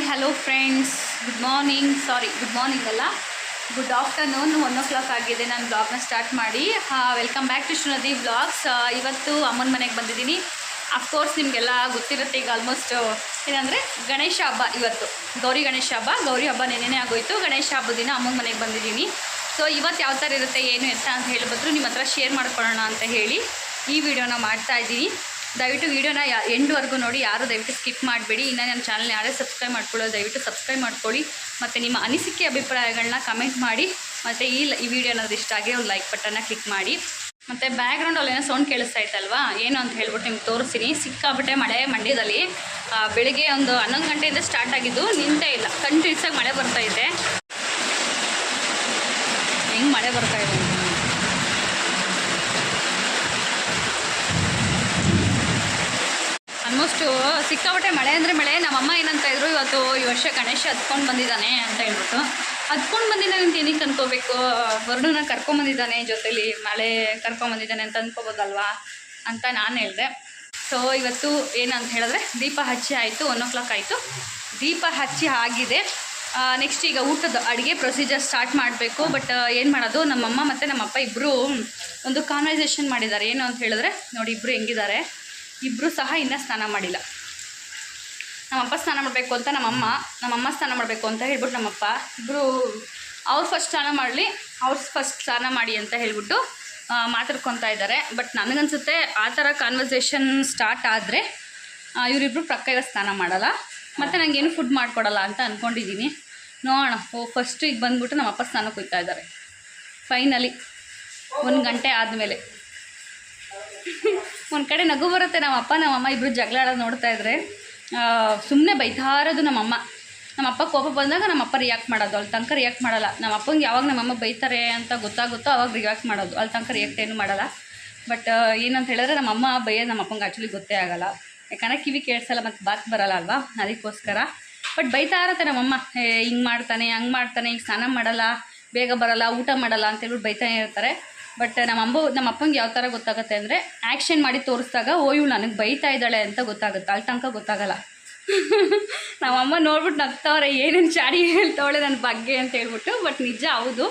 Hello friends, good morning. Good morning ಅಲ್ಲ, good afternoon. 1 o'clock ಆಗಿದೆ ನಾನು ಬ್ಲಾಗ್ನ ಸ್ಟಾರ್ಟ್ ಮಾಡಿ. Welcome back to Shrinadi blogs. ಇವತ್ತು ಅಮ್ಮನ ಮನೆಗೆ ಬಂದಿದ್ದೀನಿ. ಅಫ್ಕೋರ್ಸ್ ನಿಮಗೆಲ್ಲ ಗೊತ್ತಿರುತ್ತೆ ಈಗ ಆಲ್ಮೋಸ್ಟ್. ಏನಂದರೆ ಗಣೇಶ ಹಬ್ಬ ಇವತ್ತು, ಗೌರಿ ಹಬ್ಬ ನೆನ್ನೆನೇ ಆಗೋಯ್ತು. ಗಣೇಶ ಹಬ್ಬದ ದಿನ ಅಮ್ಮನ ಮನೆಗೆ ಬಂದಿದ್ದೀನಿ. ಸೊ ಇವತ್ತು ಯಾವ ಥರ ಇರುತ್ತೆ ಏನು ಎತ್ತ ಅಂತ ಹೇಳಿದ್ರು ನಿಮ್ಮ ಹತ್ರ ಶೇರ್ ಮಾಡ್ಕೊಳ್ಳೋಣ ಅಂತ ಹೇಳಿ ಈ ವಿಡಿಯೋನ ಮಾಡ್ತಾಯಿದ್ದೀನಿ. ದಯವಿಟ್ಟು ವೀಡಿಯೋನ ಎಂಡ್ವರೆಗೂ ನೋಡಿ, ಯಾರು ದಯವಿಟ್ಟು ಸ್ಕಿಪ್ ಮಾಡಬೇಡಿ. ಇನ್ನು ನನ್ನ ಚಾನಲ್ ಯಾರೇ ಸಬ್ಸ್ಕ್ರೈಬ್ ಮಾಡ್ಕೊಳ್ಳೋ ದಯವಿಟ್ಟು ಸಬ್ಸ್ಕ್ರೈಬ್ ಮಾಡ್ಕೊಳ್ಳಿ. ಮತ್ತು ನಿಮ್ಮ ಅನಿಸಿಕೆ ಅಭಿಪ್ರಾಯಗಳನ್ನ ಕಮೆಂಟ್ ಮಾಡಿ. ಮತ್ತು ಈ ವಿಡಿಯೋ ಏನಾದರೂ ಇಷ್ಟ ಆಗಿ ಒಂದು ಲೈಕ್ ಬಟನ್ನ ಕ್ಲಿಕ್ ಮಾಡಿ. ಮತ್ತು ಬ್ಯಾಕ್ಗ್ರೌಂಡಲ್ಲಿ ಏನೋ ಸೌಂಡ್ ಕೇಳಿಸ್ತಾ ಇತ್ತಲ್ವಾ, ಏನು ಅಂತ ಹೇಳ್ಬಿಟ್ಟು ನಿಮ್ಗೆ ತೋರಿಸ್ತೀನಿ. ಸಿಕ್ಕಾಬಿಟ್ಟೆ ಮಳೆ ಮಂಡ್ಯದಲ್ಲಿ. ಬೆಳಿಗ್ಗೆ ಒಂದು 11 ಗಂಟೆಯಿಂದ ಸ್ಟಾರ್ಟ್ ಆಗಿದ್ದು, ನಿಂತೇ ಇಲ್ಲ. ಕಂಟಿನ್ಯೂಸ್ ಆಗಿ ಮಳೆ ಬರ್ತಾಯಿದೆ. ಹೆಂಗೆ ಮಳೆ ಬರ್ತಾಯಿದೆ ಆಲ್ಮೋಸ್ಟು ಸಿಕ್ಕಾಪಟ್ಟೆ ಮಳೆ ಅಂದರೆ ಮಳೆ. ನಮ್ಮಮ್ಮ ಏನಂತ ಇದ್ರು, ಇವತ್ತು ಈ ವರ್ಷ ಗಣೇಶ ಹತ್ಕೊಂಡು ಬಂದಿದ್ದಾನೆ ಅಂತ ಹೇಳ್ಬಿಟ್ಟು. ಹತ್ಕೊಂಡು ಬಂದಿದ್ದಾನೆ ಅಂತ ಏನಕ್ಕೆ ಅನ್ಕೋಬೇಕು, ವರುಣನ ಕರ್ಕೊಂಬಂದಿದ್ದಾನೆ, ಜೊತೆಲಿ ಮಳೆ ಕರ್ಕೊಂಬಂದಿದ್ದಾನೆ ಅಂತ ಅನ್ಕೋಬೋದಲ್ವಾ ಅಂತ ನಾನು ಹೇಳಿದೆ. ಸೊ ಇವತ್ತು ಏನಂತ ಹೇಳಿದ್ರೆ, ದೀಪ ಹಚ್ಚಿ ಆಯಿತು. 1 o'clock ಆಯಿತು, ದೀಪ ಹಚ್ಚಿ ಆಗಿದೆ. ನೆಕ್ಸ್ಟ್ ಈಗ ಊಟದ ಅಡುಗೆ ಪ್ರೊಸೀಜರ್ ಸ್ಟಾರ್ಟ್ ಮಾಡಬೇಕು. ಬಟ್ ಏನು ಮಾಡೋದು, ನಮ್ಮಮ್ಮ ಮತ್ತು ನಮ್ಮಪ್ಪ ಇಬ್ಬರು ಒಂದು ಕಾನ್ವರ್ಸೇಷನ್ ಮಾಡಿದ್ದಾರೆ. ಏನು ಅಂತ ಹೇಳಿದ್ರೆ ನೋಡಿ, ಇಬ್ಬರು ಹೆಂಗಿದ್ದಾರೆ. ಇಬ್ಬರು ಸಹ ಇನ್ನೂ ಸ್ನಾನ ಮಾಡಿಲ್ಲ. ನಮ್ಮಪ್ಪ ಸ್ನಾನ ಮಾಡಬೇಕು ಅಂತ ನಮ್ಮಮ್ಮ ಸ್ನಾನ ಮಾಡಬೇಕು ಅಂತ ಹೇಳ್ಬಿಟ್ಟು ನಮ್ಮಪ್ಪ ಇಬ್ಬರು ಅವ್ರು ಫಸ್ಟ್ ಸ್ನಾನ ಮಾಡಿ ಅಂತ ಹೇಳ್ಬಿಟ್ಟು ಮಾತಾಡ್ಕೊತಾ ಇದ್ದಾರೆ. ಬಟ್ ನನಗನ್ಸುತ್ತೆ ಆ ಥರ ಕಾನ್ವರ್ಸೇಷನ್ ಸ್ಟಾರ್ಟ್ ಆದರೆ ಇವರಿಬ್ಬರು ಪ್ರಕ್ಕ ಸ್ನಾನ ಮಾಡಲ್ಲ ಮತ್ತು ನನಗೇನು ಫುಡ್ ಮಾಡಿಕೊಡಲ್ಲ ಅಂತ ಅಂದ್ಕೊಂಡಿದ್ದೀನಿ. ನೋಡೋಣ. ಫಸ್ಟು ಈಗ ಬಂದ್ಬಿಟ್ಟು ನಮ್ಮಪ್ಪ ಸ್ನಾನಕ್ಕೆ ಹೋಗ್ತಾ ಇದ್ದಾರೆ. ಫೈನಲಿ 1 ಗಂಟೆ ಆದಮೇಲೆ ಒಂದು ಕಡೆ ನಗು ಬರುತ್ತೆ. ನಮ್ಮಮ್ಮ ಇಬ್ಬರು ಜಗಳ ಆಡೋದು ನೋಡ್ತಾ ಇದ್ರೆ ಸುಮ್ಮನೆ ಬೈತಾ ಇರೋದು ನಮ್ಮಪ್ಪ ಕೋಪ ಬಂದಾಗ ನಮ್ಮಪ್ಪ ರಿಯಾಕ್ಟ್ ಮಾಡೋದು, ಅಲ್ಲಿ ತನಕ ರಿಯಾಕ್ಟ್ ಮಾಡಲ್ಲ. ನಮ್ಮಪ್ಪಂಗೆ ಯಾವಾಗ ನಮ್ಮಮ್ಮ ಬೈತಾರೆ ಅಂತ ಗೊತ್ತಾಗುತ್ತೋ ಅವಾಗ ರಿಯಾಕ್ಟ್ ಮಾಡೋದು, ಅಲ್ಲಿ ತನಕ ರಿಯಾಕ್ಟ್ ಏನು ಮಾಡಲ್ಲ. ಬಟ್ ಏನಂತ ಹೇಳಿದ್ರೆ ನಮ್ಮಮ್ಮ ಬೈಯೋದು ನಮ್ಮಪ್ಪಂಗೆ ಆ್ಯಕ್ಚುಲಿ ಗೊತ್ತೇ ಆಗೋಲ್ಲ, ಯಾಕಂದರೆ ಕಿವಿ ಕೇಳಿಸಲ್ಲ ಮತ್ತು ಬಾತ್ ಬರಲ್ಲ ಅಲ್ವಾ, ಅದಕ್ಕೋಸ್ಕರ. ಬಟ್ ಬೈತಾ ಇರುತ್ತೆ ನಮ್ಮಮ್ಮ, ಹಿಂಗೆ ಮಾಡ್ತಾನೆ ಹಂಗೆ ಮಾಡ್ತಾನೆ, ಈಗ ಸ್ನಾನ ಮಾಡಲ್ಲ, ಬೇಗ ಬರಲ್ಲ, ಊಟ ಮಾಡಲ್ಲ ಅಂತೇಳ್ಬಿಟ್ಟು ಬೈತಾನೆ ಇರ್ತಾರೆ. ಬಟ್ ನಮ್ಮಪ್ಪಂಗೆ ಯಾವ ಥರ ಗೊತ್ತಾಗುತ್ತೆ ಅಂದರೆ, ಆ್ಯಕ್ಷನ್ ಮಾಡಿ ತೋರಿಸಿದಾಗ ಇವಳು ನನಗೆ ಬೈತಾ ಇದ್ದಾಳೆ ಅಂತ ಗೊತ್ತಾಗುತ್ತೆ, ಅಲ್ಲಿ ತನಕ ಗೊತ್ತಾಗಲ್ಲ. ನಮ್ಮಮ್ಮ ನೋಡ್ಬಿಟ್ಟು ನಗ್ತವ್ರೆ, ಏನೇನು ಚಾಡಿ ಹೇಳ್ತವಳೆ ನನ್ನ ಬಗ್ಗೆ ಅಂತ ಹೇಳ್ಬಿಟ್ಟು. ಬಟ್ ನಿಜ ಹೌದು,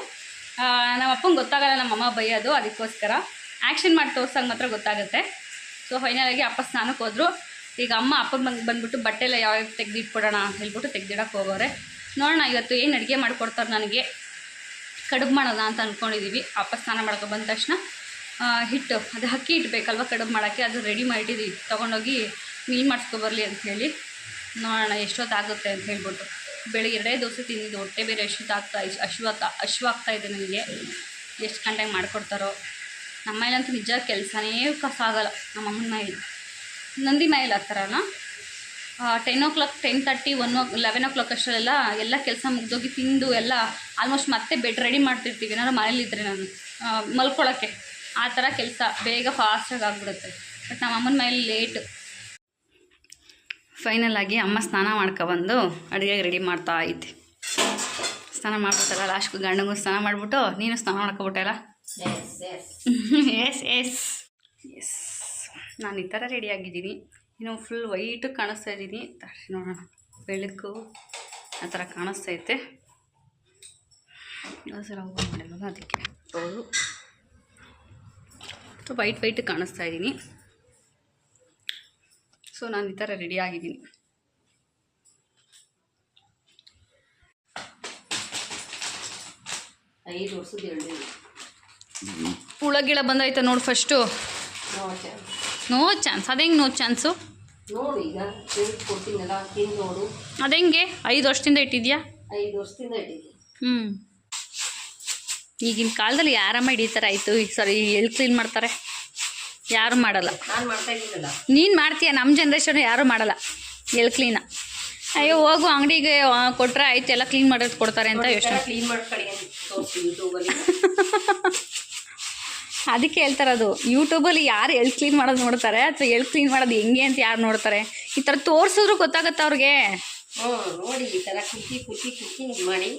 ನಮ್ಮಪ್ಪಂಗೆ ಗೊತ್ತಾಗಲ್ಲ ನಮ್ಮಮ್ಮ ಬೈಯೋದು, ಅದಕ್ಕೋಸ್ಕರ ಆ್ಯಕ್ಷನ್ ಮಾಡಿ ತೋರ್ಸಂಗೆ ಮಾತ್ರ ಗೊತ್ತಾಗುತ್ತೆ. ಸೊ ಫೈನಲಾಗಿ ಅಪ್ಪ ಸ್ನಾನಕ್ಕೆ ಹೋದರು. ಈಗ ಅಮ್ಮ ಅಪ್ಪಗೆ ಬಂದುಬಿಟ್ಟು ಬಟ್ಟೆ ಎಲ್ಲ ಯಾವಾಗ ತೆಗೆದಿಟ್ಬಿಡೋಣ ಅಂತ ಹೇಳ್ಬಿಟ್ಟು ತೆಗೆದಿಡಕ್ಕೆ ಹೋಗೋರೆ. ನೋಡೋಣ ಇವತ್ತು ಏನು ಅಡುಗೆ ಮಾಡಿಕೊಡ್ತಾರೆ ನನಗೆ. ಕಡುಬು ಮಾಡೋಣ ಅಂತ ಅಂದ್ಕೊಂಡಿದ್ದೀವಿ. ಅಪ್ಪ ಸ್ನಾನ ಮಾಡ್ಕೊ ಬಂದ ತಕ್ಷಣ ಹಿಟ್ಟು, ಅದು ಅಕ್ಕಿ ಹಿಟ್ಟು ಬೇಕಲ್ವ ಕಡುಬು ಮಾಡೋಕ್ಕೆ, ಅದು ರೆಡಿ ಮಾಡಿದ್ದೀವಿ. ತೊಗೊಂಡೋಗಿ ಮೀನು ಮಾಡಿಸ್ಕೊಬರ್ಲಿ ಅಂತ ಹೇಳಿ. ನೋಡೋಣ ಎಷ್ಟೊತ್ತಾಗುತ್ತೆ ಅಂತ ಹೇಳ್ಬಿಟ್ಟು. ಬೆಳಿಗ್ಗೆ 2 ದೋಸೆ ತಿಂದಿದ್ದು, ಹೊಟ್ಟೆ ಬೇರೆ ಹಶ್ವಾಗ್ತಾ ಇದೆ ನನಗೆ. ಎಷ್ಟು ಗಂಟೆಗೆ ಮಾಡಿಕೊಡ್ತಾರೋ. ನಮ್ಮ ಮನೇಲಂತೂ ನಿಜ ಕೆಲಸನೇ ಸಾಗಲ್ಲ. ನಮ್ಮಮ್ಮನ ಮನೇಲಿ, ನಂದಿ ಮನೇಲಿ ಆ ಥರನ 10 o'clock 10:30 11 o'clock ಅಷ್ಟರಲ್ಲೆಲ್ಲ ಎಲ್ಲ ಕೆಲಸ ಮುಗಿದೋಗಿ ತಿಂದು ಎಲ್ಲ ಆಲ್ಮೋಸ್ಟ್ ಮತ್ತೆ ಬೆಡ್ ರೆಡಿ ಮಾಡ್ತಿರ್ತೀವಿ. ಏನಾದ್ರು ಮನೇಲಿದ್ದರೆ ನಾನು ಮಲ್ಕೊಳ್ಳೋಕ್ಕೆ ಆ ಥರ ಕೆಲಸ ಬೇಗ ಫಾಸ್ಟಾಗಿ ಆಗಿಬಿಡುತ್ತೆ. ಬಟ್ ನಮ್ಮ ಅಮ್ಮನ ಮನೇಲಿ ಲೇಟು. ಫೈನಲಾಗಿ ಅಮ್ಮ ಸ್ನಾನ ಮಾಡ್ಕೊಬಂದು ಅಡುಗೆಗೆ ರೆಡಿ ಮಾಡ್ತಾ ಐತಿ. ಸ್ನಾನ ಮಾಡ್ಬಿಟ್ಟಲ್ಲ, ಲಾಸ್ಟ್ಗೆ ಗಂಡಂಗೂ ಸ್ನಾನ ಮಾಡಿಬಿಟ್ಟು ನೀನು ಸ್ನಾನ ಮಾಡ್ಕೊಬಿಟ್ಟಲ್ಲ. ಎಸ್ ನಾನು ಈ ಥರ ರೆಡಿಯಾಗಿದ್ದೀನಿ. ಇನ್ನು ಫುಲ್ ವೈಟು ಕಾಣಿಸ್ತಾ ಇದ್ದೀನಿ. ನೋಡೋಣ, ಬೆಳಕು ಆ ಥರ ಕಾಣಿಸ್ತೈತೆ. ಸರ್ ಅವು ಮಾಡಿಲ್ಲ, ಅದಕ್ಕೆ ಹೌದು ವೈಟ್ ಕಾಣಿಸ್ತಾ ಇದ್ದೀನಿ. ಸೊ ನಾನು ಈ ಥರ ರೆಡಿಯಾಗಿದ್ದೀನಿ. ಹುಳಗಿಳ ಬಂದಾಯ್ತಾ ನೋಡಿ ಫಸ್ಟು. No chance. ಅದೆಂಗೆ ನೋ ಚಾನ್ಸು? ನೋಡು, ಈಗ ಕೊಡ್ತೀನಲ್ಲ, ತಿಂದು ನೋಡು. ಅದೆಂಗೆ 5 ವರ್ಷದಿಂದ ಇಟ್ಟಿದ್ಯಾ? 5 ವರ್ಷದಿಂದ ಇಟ್ಟಿದ್ದೆ. ಈಗಿನ ಕಾಲದಲ್ಲಿ ಯಾರಮ್ಮ ಹಿಡಿತಾರೆ? ಆಯಿತು, ಸರಿ ಎಲ್ಲಿ ಕ್ಲೀನ್ ಮಾಡ್ತಾರೆ? ಯಾರು ಮಾಡಲ್ಲ. ನಾನು ಮಾಡ್ತಾ ಇದ್ದೀನಲ್ಲ. ನೀನು ಮಾಡ್ತೀಯ, ನಮ್ಮ ಜನ್ರೇಷನ್ ಯಾರೂ ಮಾಡಲ್ಲ ಎಲ್ಲಿ ಕ್ಲೀನ. ಅಯ್ಯೋ ಹೋಗು ಅಂಗಡಿಗೆ ಕೊಟ್ಟರೆ ಆಯ್ತು, ಎಲ್ಲ ಕ್ಲೀನ್ ಮಾಡೋದು ಕೊಡ್ತಾರೆ ಅಂತ ಯೋಚನೆ. ಕ್ಲೀನ್ ಮಾಡ್ಕೊಳ್ಳಿ ಅಂತ ತೋರಿಸ್ತೀವಿ ಯೂಟ್ಯೂಬಲ್ಲಿ. ಅದಕ್ಕೆ ಹೇಳ್ತಾರದು, ಯೂಟ್ಯೂಬಲ್ಲಿ ಯಾರು ಎಲ್ಲಿ ಕ್ಲೀನ್ ಮಾಡೋದು ನೋಡ್ತಾರೆ, ಅಥವಾ ಎಲ್ಲಿ ಕ್ಲೀನ್ ಮಾಡೋದು ಹೆಂಗೆ ಅಂತ ಯಾರು ನೋಡ್ತಾರೆ? ಈ ಥರ ತೋರಿಸಿದ್ರು ಗೊತ್ತಾಗುತ್ತೆ ಅವ್ರಿಗೆ. ನೋಡಿ ಈ ಥರ ಕುಕ್ಕಿ ಇದು ಮಾಡಿ.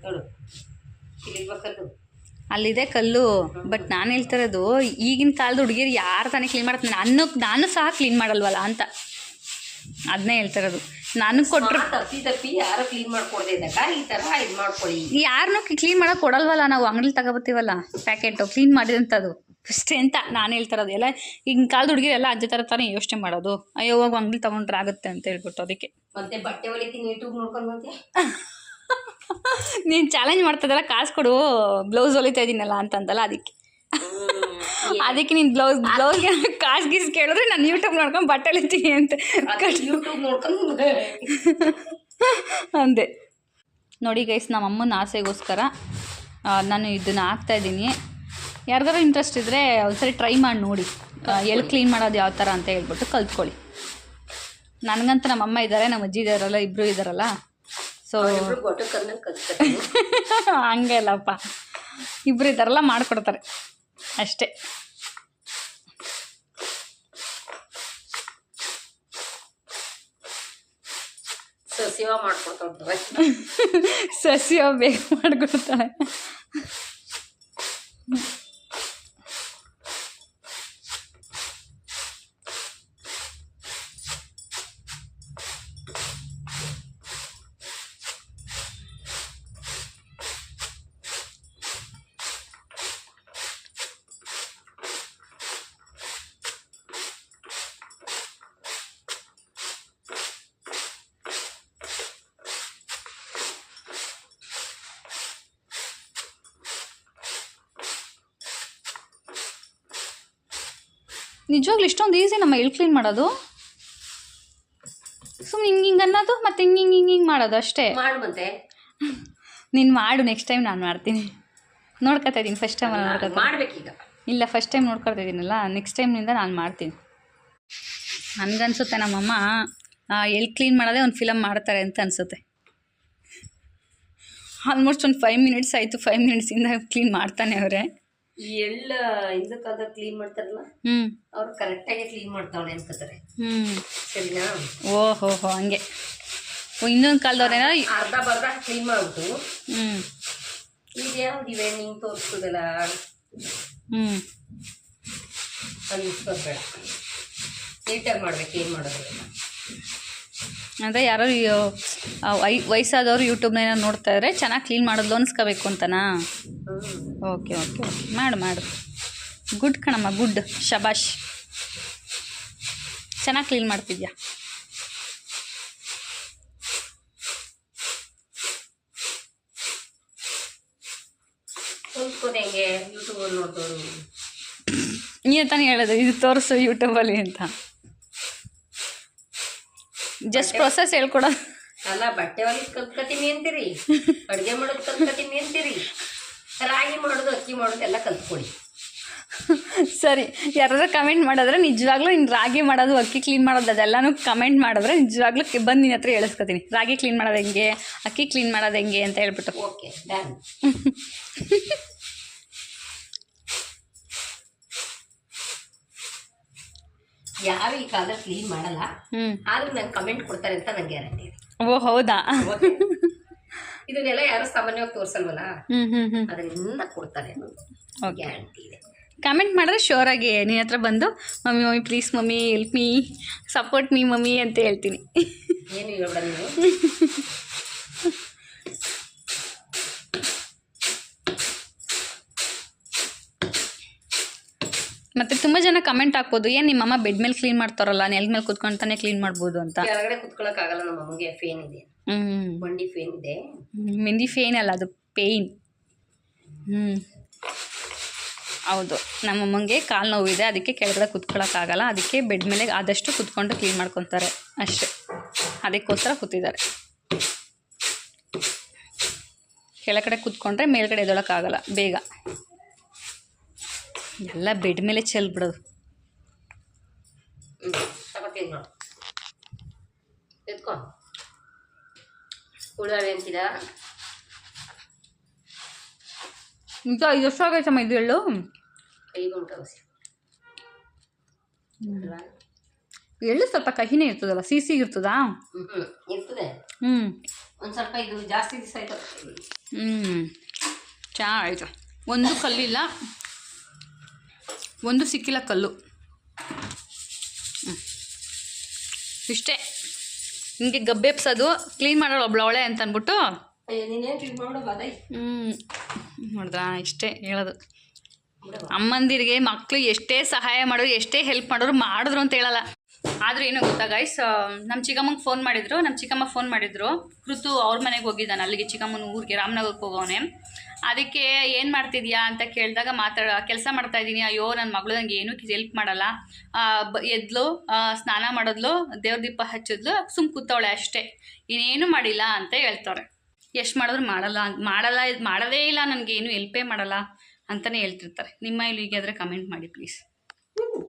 ನೋಡು ಇಲ್ಲಿರ್ಬೇಕದು. ಅಲ್ಲಿದೆ ಕಲ್ಲು. ಬಟ್ ನಾನು ಹೇಳ್ತಿರೋದು ಈಗಿನ ಕಾಲದ ಹುಡುಗಿರು ಯಾರು ತಾನೇ ಕ್ಲೀನ್ ಮಾಡ್ತಾರೆ, ನಾನು ಸಹ ಕ್ಲೀನ್ ಮಾಡಲ್ವಲ್ಲ ಅಂತ ಅದನ್ನೇ ಹೇಳ್ತಿರೋದು. ನನಗೆ ಕೊಟ್ಟರೆ ತಪ್ಪಿ ಯಾರು ಕ್ಲೀನ್ ಮಾಡ್ಕೊಡ್ದೆ ಇದ್ದಾಗ ಈ ಥರ ಇದು ಮಾಡ್ಕೊಳ್ಳಿ. ಯಾರನ್ನೂ ಕ್ಲೀನ್ ಮಾಡೋಕೆ ಕೊಡಲ್ವಲ್ಲ, ನಾವು ಅಂಗಡಿಲಿ ತಗೋಬತ್ತೀವಲ್ಲ ಪ್ಯಾಕೆಟು ಕ್ಲೀನ್ ಮಾಡಿದಂಥದ್ದು ಅಷ್ಟೇ ಅಂತ ನಾನು ಹೇಳ್ತಿರೋದು. ಎಲ್ಲ ಈಗಿನ ಕಾಲದ ಹುಡುಗಿರು ಎಲ್ಲ ಅಜ್ಜಿ ಥರ ತಾನೇ ಯೋಚನೆ ಮಾಡೋದು, ಅಯ್ಯೋ ಹೋಗಿ ಅಂಗಡಿ ತೊಗೊಂಡ್ರೆ ಆಗುತ್ತೆ ಅಂತ ಹೇಳ್ಬಿಟ್ಟು. ಅದಕ್ಕೆ ಮತ್ತೆ ಬಟ್ಟೆ ಹೊಲಿತೀನಿ ಯೂಟ್ಯೂಬ್ ನೋಡ್ಕೊಂಡು ಬಂದೆ. ನೀನು ಚಾಲೆಂಜ್ ಮಾಡ್ತಿದ್ದಲ್ಲ ಕಾಸು ಕೊಡು ಬ್ಲೌಸ್ ಹೊಲಿತಾ ಇದ್ದೀನಲ್ಲ ಅಂತಂದಲ್ಲ, ಅದಕ್ಕೆ ನೀನು ಬ್ಲೌಸ್ಗೆ ಕಾಸು ಗೀಸ್ ಕೇಳಿದ್ರೆ ನಾನು ಯೂಟ್ಯೂಬ್ ನೋಡ್ಕೊಂಡು ಬಟ್ಟೆ ಹೊಲಿತೀನಿ ಅಂತ ಯೂಟ್ಯೂಬ್ ನೋಡ್ಕೊಂಡು ಅಂದೆ. ನೋಡಿ ಗೈಸ್, ನಮ್ಮ ಅಮ್ಮನ ಆಸೆಗೋಸ್ಕರ ನಾನು ಇದನ್ನು ಹಾಕ್ತಾಯಿದ್ದೀನಿ. ಯಾರಿಗಾರು ಇಂಟ್ರೆಸ್ಟ್ ಇದ್ದರೆ ಒಂದ್ಸರಿ ಟ್ರೈ ಮಾಡಿ ನೋಡಿ, ಎಲ್ಲಿ ಕ್ಲೀನ್ ಮಾಡೋದು ಯಾವ ಥರ ಅಂತ ಹೇಳ್ಬಿಟ್ಟು ಕಲ್ತ್ಕೊಳ್ಳಿ. ನನಗಂತ ನಮ್ಮ ಅಮ್ಮ ಇದ್ದಾರೆ, ನಮ್ಮ ಅಜ್ಜಿ ಇದ್ದಾರಲ್ಲ, ಇಬ್ಬರು ಇದ್ದಾರಲ್ಲ. ಸೊ ಹಂಗೆ ಅಲ್ಲಪ್ಪ, ಇಬ್ಬರು ಇದ್ದಾರಲ್ಲ ಮಾಡಿಕೊಡ್ತಾರೆ ಅಷ್ಟೇ. ಸಸಿವ ಮಾಡ್ಕೊಡ್ತಾರೆ, ಸಸಿವ ಬೇಗ ಮಾಡಿಕೊಡ್ತಾರೆ. ನಿಜವಾಗ್ಲೂ ಇಷ್ಟೊಂದು ಈಸಿ ನಮ್ಮ ಎಲ್ಲಿ ಕ್ಲೀನ್ ಮಾಡೋದು? ಸುಮ್ಮನೆ ಹಿಂಗೆ ಅನ್ನೋದು ಮತ್ತು ಹಿಂಗೆ ಮಾಡೋದು ಅಷ್ಟೇ. ಮಾಡು ಮತ್ತೆ ನೀನು ಮಾಡು, ನೆಕ್ಸ್ಟ್ ಟೈಮ್ ನಾನು ಮಾಡ್ತೀನಿ. ನೋಡ್ಕೊತಾ ಇದ್ದೀನಿ, ಫಸ್ಟ್ ಟೈಮ್ ಮಾಡ್ಬೇಕೀಗ. ಇಲ್ಲ, ಫಸ್ಟ್ ಟೈಮ್ ನೋಡ್ಕೊತಾ ಇದ್ದೀನಲ್ಲ, ನೆಕ್ಸ್ಟ್ ಟೈಮ್ನಿಂದ ನಾನು ಮಾಡ್ತೀನಿ. ನನಗನ್ಸುತ್ತೆ ನಮ್ಮಮ್ಮ ಎಲ್ಲಿ ಕ್ಲೀನ್ ಮಾಡೋದೇ ಒಂದು ಫಿಲಮ್ ಮಾಡ್ತಾರೆ ಅಂತ ಅನಿಸುತ್ತೆ. ಆಲ್ಮೋಸ್ಟ್ ಒಂದು 5 ಮಿನಿಟ್ಸ್ ಆಯಿತು, 5 ಮಿನಿಟ್ಸಿಂದ ಕ್ಲೀನ್ ಮಾಡ್ತಾನೆ ಅವರೇ. ಈ ಎಳ್ಳು ಹಿಂದಕ್ಕಾದ ಕ್ಲೀನ್ ಮಾಡ್ತಾರಲ್ಲ, ಅವ್ರು ಕರೆಕ್ಟಾಗಿ ಕ್ಲೀನ್ ಮಾಡ್ತಾವಳೆ ಅನ್ಕೋತಾರೆ. ಸರಿನಾ? ಓಹೋ ಹಂಗೆ. ಇನ್ನೊಂದು ಕಾಲದವ್ರೇನ ಅರ್ಧ ಬರ್ಧ ಕ್ಲೀನ್ ಮಾಡ್ಬಿಟ್ಟು ಈಗ ಯಾವ್ದಿವೆ ನಿಂಗೆ ತೋರಿಸ್ಬೋದಲ್ಲ ಅನ್ಸ್ಕೊಬೇಡ, ನೀಟಾಗಿ ಮಾಡ್ಬೇಕು. ಏನು ಮಾಡೋದು ಅಂದರೆ ಯಾರೋ ವಯಸ್ಸಾದವರು ಯೂಟ್ಯೂಬ್ನ ಏನೋ ನೋಡ್ತಾ ಇದ್ರೆ ಚೆನ್ನಾಗಿ ಕ್ಲೀನ್ ಮಾಡೋದು ಅನ್ಸ್ಕೋಬೇಕು ಅಂತನಾ? ಓಕೆ ಓಕೆ ಓಕೆ, ಮಾಡು. ಗುಡ್ ಕಣಮ್ಮ, ಗುಡ್, ಶಬಾಷ್. ಚೆನ್ನಾಗಿ ಕ್ಲೀನ್ ಮಾಡ್ತಿದ್ಯಾ. ಹೊಲ್ಸ್ಕೋದು ಹೆಂಗೆ ಯೂಟ್ಯೂಬಲ್ಲಿ ನೋಡ್ದವರು? ನೀನು ತಾನೇ ಹೇಳೋದು ಇದು ತೋರಿಸು ಯೂಟ್ಯೂಬಲ್ಲಿ ಅಂತ. ಜಸ್ಟ್ ಪ್ರೊಸೆಸ್ ಹೇಳ್ಕೊಡ. ಅಲ್ಲ, ಬಟ್ಟೆ ಹೊಲಿದ್ ಕಲ್ತ್ಕೊತೀನಿ ಅಂತೀರಿ, ಅಡುಗೆ ಮಾಡೋದು ಕಲ್ತ್ಕೊತೀನಿ ಅಂತೀರಿ, ರಾಗಿ ಮಾಡೋದು ಅಕ್ಕಿ ಮಾಡೋದು ಎಲ್ಲ ಕಲ್ತ್ಕೊಳ್ಳಿ. ಸರಿ, ಯಾರಾದ್ರೂ ಕಮೆಂಟ್ ಮಾಡಿದ್ರೆ ನಿಜವಾಗ್ಲೂ ನೀನು ರಾಗಿ ಮಾಡೋದು, ಅಕ್ಕಿ ಕ್ಲೀನ್ ಮಾಡೋದು ಅದೆಲ್ಲನೂ ಕಮೆಂಟ್ ಮಾಡಿದ್ರೆ ನಿಜವಾಗ್ಲೂ ಬಂದು ನಿನ್ನ ಹತ್ರ ಹೇಳಿಸ್ಕೊತೀನಿ. ರಾಗಿ ಕ್ಲೀನ್ ಮಾಡೋದು ಹೆಂಗೆ, ಅಕ್ಕಿ ಕ್ಲೀನ್ ಮಾಡೋದು ಹೆಂಗೆ ಅಂತ ಹೇಳ್ಬಿಟ್ಟು. Okay, done. ಯಾರು ಈ ಕಾಲದಲ್ಲಿ ಕ್ಲೀನ್ ಮಾಡಲ್ಲ, ಆದ್ರೂ ನಂಗೆ ಕಮೆಂಟ್ ಕೊಡ್ತಾರೆ ಅಂತ ನಂಗೆ ಗ್ಯಾರಂಟಿ ಇದೆ. ಓ ಹೌದಾ? ಇದನ್ನೆಲ್ಲ ಯಾರು ಸಾಮಾನ್ಯವಾಗಿ ತೋರಿಸಲ್ವಲ್ಲ, ಅದರಿಂದ ಕೊಡ್ತಾರೆ ಅನ್ನೋದು ಗ್ಯಾರಂಟಿ ಇದೆ. ಕಮೆಂಟ್ ಮಾಡಿದ್ರೆ ಶೋರ್ ಆಗಿ ನಿನ್ನ ಹತ್ರ ಬಂದು mummy please mummy help me, support me mummy ಅಂತ ಹೇಳ್ತೀನಿ. ಏನು ಹೇಳ್ಬೇಡ ನೀವು. ಮತ್ತೆ ತುಂಬ ಜನ ಕಮೆಂಟ್ ಹಾಕ್ಬೋದು, ಏನು ನಿಮ್ಮಮ್ಮ ಬೆಡ್ ಮೇಲೆ ಕ್ಲೀನ್ ಮಾಡ್ತಾರಲ್ಲ, ನೆಲದ ಮೇಲೆ ಕುತ್ಕೊಂತಾನೆ ಕ್ಲೀನ್ ಮಾಡ್ಬೋದು ಅಂತ. ಕೆಳಗಡೆ ಕುತ್ಕೊಳ್ಳೋಕ್ಕಾಗಲ್ಲ, ನಮ್ಮ ಅಮ್ಮಗೆ ಫೇನ್ ಇದೆ, ಬಂಡಿ ಫೇನ್ ಇದೆ. ಮೆಂದಿ ಫೇನ್ ಅಲ್ಲ, ಅದು ಪೇಯ್ನ್. ಹೌದು, ನಮ್ಮಮ್ಮಂಗೆ ಕಾಲು ನೋವಿದೆ, ಅದಕ್ಕೆ ಕೆಳಗಡೆ ಕುತ್ಕೊಳ್ಳೋಕ್ಕಾಗಲ್ಲ, ಅದಕ್ಕೆ ಬೆಡ್ ಮೇಲೆ ಆದಷ್ಟು ಕುತ್ಕೊಂಡು ಕ್ಲೀನ್ ಮಾಡ್ಕೊತಾರೆ ಅಷ್ಟೇ. ಅದಕ್ಕೋಸ್ಕರ ಕೂತಿದ್ದಾರೆ. ಕೆಳಗಡೆ ಕುತ್ಕೊಂಡ್ರೆ ಮೇಲ್ಗಡೆ ಎದ್ದೊಳಕ್ಕಾಗಲ್ಲ ಬೇಗ, ಎಲ್ಲ ಬೆಡ್ ಮೇಲೆ ಚೆಲ್ಬಿಡೋದು. ಎತ್ಕೊ ಉಳ್ಳಾವೆ ಅಂತೀರ. ಈಗ 5 ವರ್ಷ ಆಗೈತಮ್ಮ ಇದು ಎಳ್ಳು. ಕೈಗೆ ಉಂಟು ಎಳ್ಳು ಸ್ವಲ್ಪ ಕಹಿನೇ ಇರ್ತದಲ್ಲ, ಸಿಹಿ ಇರ್ತದಾ? ಇರ್ತದೆ. ಒಂದು ಸ್ವಲ್ಪ ಇದು ಜಾಸ್ತಿ ದಿವಸ ಆಯ್ತು. ಚೆನ್ನಾಗಾಯ್ತು. ಒಂದು ಕಲ್ಲಿಲ್ಲ, ಒಂದು ಸಿಕ್ಕಿಲ್ಲ ಕಲ್ಲು. ಇಷ್ಟೇ. ಹಿಂಗೆ ಗಬ್ಬೆಪ್ಸೋದು, ಕ್ಲೀನ್ ಮಾಡೋಳು ಒಬ್ಳವಳೆ ಅಂತ ಅಂದ್ಬಿಟ್ಟು ನೀನೇನು ಕ್ಲೀನ್ ಮಾಡೋದು ಅದೇ. ನೋಡ್ದಾ, ಇಷ್ಟೇ ಹೇಳೋದು. ಅಮ್ಮಂದಿರಿಗೆ ಮಕ್ಕಳು ಎಷ್ಟೇ ಸಹಾಯ ಮಾಡೋರು, ಎಷ್ಟೇ ಹೆಲ್ಪ್ ಮಾಡೋರು ಮಾಡಿದ್ರು ಅಂತ ಹೇಳಲ್ಲ. ಆದರೂ ಏನೋ ಗೊತ್ತಾ ಗೈಸ್, ನಮ್ಮ ಚಿಕ್ಕಮ್ಮಂಗೆ ಫೋನ್ ಮಾಡಿದ್ರು. ನಮ್ಮ ಚಿಕ್ಕಮ್ಮ ಫೋನ್ ಮಾಡಿದ್ರು. ಕೃತು ಅವ್ರ ಮನೆಗೆ ಹೋಗಿದ್ದಾನೆ, ಅಲ್ಲಿಗೆ ಚಿಕ್ಕಮ್ಮನ ಊರಿಗೆ ರಾಮನಗರಕ್ಕೆ ಹೋಗೋನೆ. ಅದಕ್ಕೆ ಏನು ಮಾಡ್ತಿದ್ಯಾ ಅಂತ ಕೇಳಿದಾಗ ಕೆಲಸ ಮಾಡ್ತಾಯಿದ್ದೀನಿ. ಅಯ್ಯೋ ನನ್ನ ಮಗಳು ನನಗೆ ಏನೂ ಹೆಲ್ಪ್ ಮಾಡಲ್ಲ, ಎದ್ಲು, ಸ್ನಾನ ಮಾಡಿದ್ಲು, ದೇವ್ರ ದೀಪ ಹಚ್ಚಿದ್ಲು, ಕೂತವಳೆ ಅಷ್ಟೇ, ಇನ್ನೇನು ಮಾಡಿಲ್ಲ ಅಂತ ಹೇಳ್ತಾರೆ. ಎಷ್ಟು ಮಾಡಿದ್ರು ಮಾಡದೇ ಇಲ್ಲ, ನನಗೇನು ಹೆಲ್ಪೇ ಮಾಡಲ್ಲ ಅಂತಲೇ ಹೇಳ್ತಿರ್ತಾರೆ. ನಿಮ್ಮ ಇಲ್ಲಿಗೆ ಆದರೆ ಕಮೆಂಟ್ ಮಾಡಿ ಪ್ಲೀಸ್.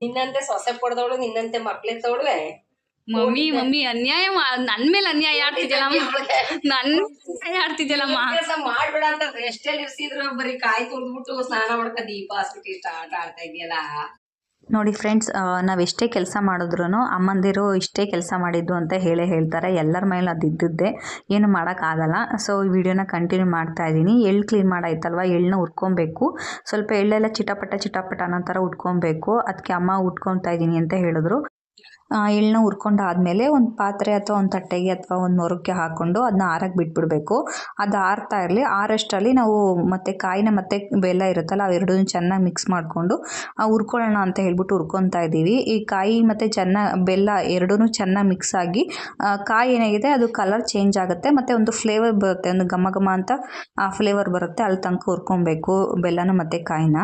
ನಿನ್ನಂತೆ ಸೊಸೆ ಪಡೆದವಳು, ನಿನ್ನಂತೆ ಮಕ್ಳೆತ್ತವಳುವೆ. ಮಮ್ಮಿ ಅನ್ಯಾಯ, ನನ್ನ ಮೇಲೆ ಅನ್ಯಾಯ ಆಡ್ತಿದ್ಯಲ್ಲಮ್ಮ, ಆಡ್ತಿದ್ಯಲ್ಲಮ್ಮ. ಕೆಲಸ ಮಾಡ್ಬೇಡ ಅಂತ ಎಷ್ಟೆಲ್ಲಿ ಇರ್ಸಿದ್ರು, ಬರೀ ಕಾಯಿ ತುಳಿದ್ಬಿಟ್ಟು ಸ್ನಾನ ಮಾಡ್ಕ ದೀಪ ಹಾಸ್ಬಿಟ್ಟು ಸ್ಟಾರ್ಟ್ ಆಡ್ತಾ ಇದೆಯಲ್ಲ. ನೋಡಿ ಫ್ರೆಂಡ್ಸ್, ನಾವು ಎಷ್ಟೇ ಕೆಲಸ ಮಾಡಿದ್ರೂ ಅಮ್ಮಂದಿರು ಇಷ್ಟೇ ಕೆಲಸ ಮಾಡಿದ್ದು ಅಂತ ಹೇಳ್ತಾರೆ. ಎಲ್ಲರ ಮೇಲೆ ಅದು ಇದ್ದದ್ದೇ, ಏನು ಮಾಡೋಕ್ಕಾಗಲ್ಲ. ಸೊ ಈ ವಿಡಿಯೋನ ಕಂಟಿನ್ಯೂ ಮಾಡ್ತಾ ಇದ್ದೀನಿ. ಎಳ್ಳು ಕ್ಲೀನ್ ಮಾಡಾಯ್ತಲ್ವ, ಎಳ್ಳನ್ನ ಹುರ್ಕೊಬೇಕು. ಸ್ವಲ್ಪ ಎಳ್ಳೆಲ್ಲ ಚಿಟಪಟ ಅನ್ನೋ ಥರ ಉಟ್ಕೊಬೇಕು. ಅದಕ್ಕೆ ಅಮ್ಮ ಉಟ್ಕೊತಾ ಇದ್ದೀನಿ ಅಂತ ಹೇಳಿದ್ರು. ಎಳ್ಳನ್ನ ಹುರ್ಕೊಂಡಾದ್ಮೇಲೆ ಒಂದು ಪಾತ್ರೆ ಅಥವಾ ಒಂದು ತಟ್ಟೆಗೆ ಅಥವಾ ಒಂದು ಮೊರಕ್ಕೆ ಹಾಕ್ಕೊಂಡು ಅದನ್ನ ಆರಕ್ಕೆ ಬಿಟ್ಬಿಡಬೇಕು. ಅದು ಆರ್ತಾ ಇರಲಿ. ಆರಷ್ಟರಲ್ಲಿ ನಾವು ಮತ್ತೆ ಕಾಯಿನ ಮತ್ತು ಬೆಲ್ಲ ಇರುತ್ತಲ್ಲ, ಅವೆರಡನ್ನೂ ಚೆನ್ನಾಗಿ ಮಿಕ್ಸ್ ಮಾಡಿಕೊಂಡು ಹುರ್ಕೊಳ್ಳೋಣ ಅಂತ ಹೇಳ್ಬಿಟ್ಟು ಹುರ್ಕೊತಾ ಇದ್ದೀವಿ. ಈ ಕಾಯಿ ಮತ್ತು ಬೆಲ್ಲ ಎರಡೂ ಚೆನ್ನಾಗಿ ಮಿಕ್ಸ್ ಆಗಿ ಕಾಯಿ ಏನಾಗಿದೆ ಅದು ಕಲರ್ ಚೇಂಜ್ ಆಗುತ್ತೆ, ಮತ್ತು ಒಂದು ಫ್ಲೇವರ್ ಬರುತ್ತೆ, ಒಂದು ಘಮ ಘಮ ಅಂತ ಆ ಫ್ಲೇವರ್ ಬರುತ್ತೆ. ಅಲ್ಲಿ ತನಕ ಹುರ್ಕೊಬೇಕು ಬೆಲ್ಲನ ಮತ್ತು ಕಾಯಿನ.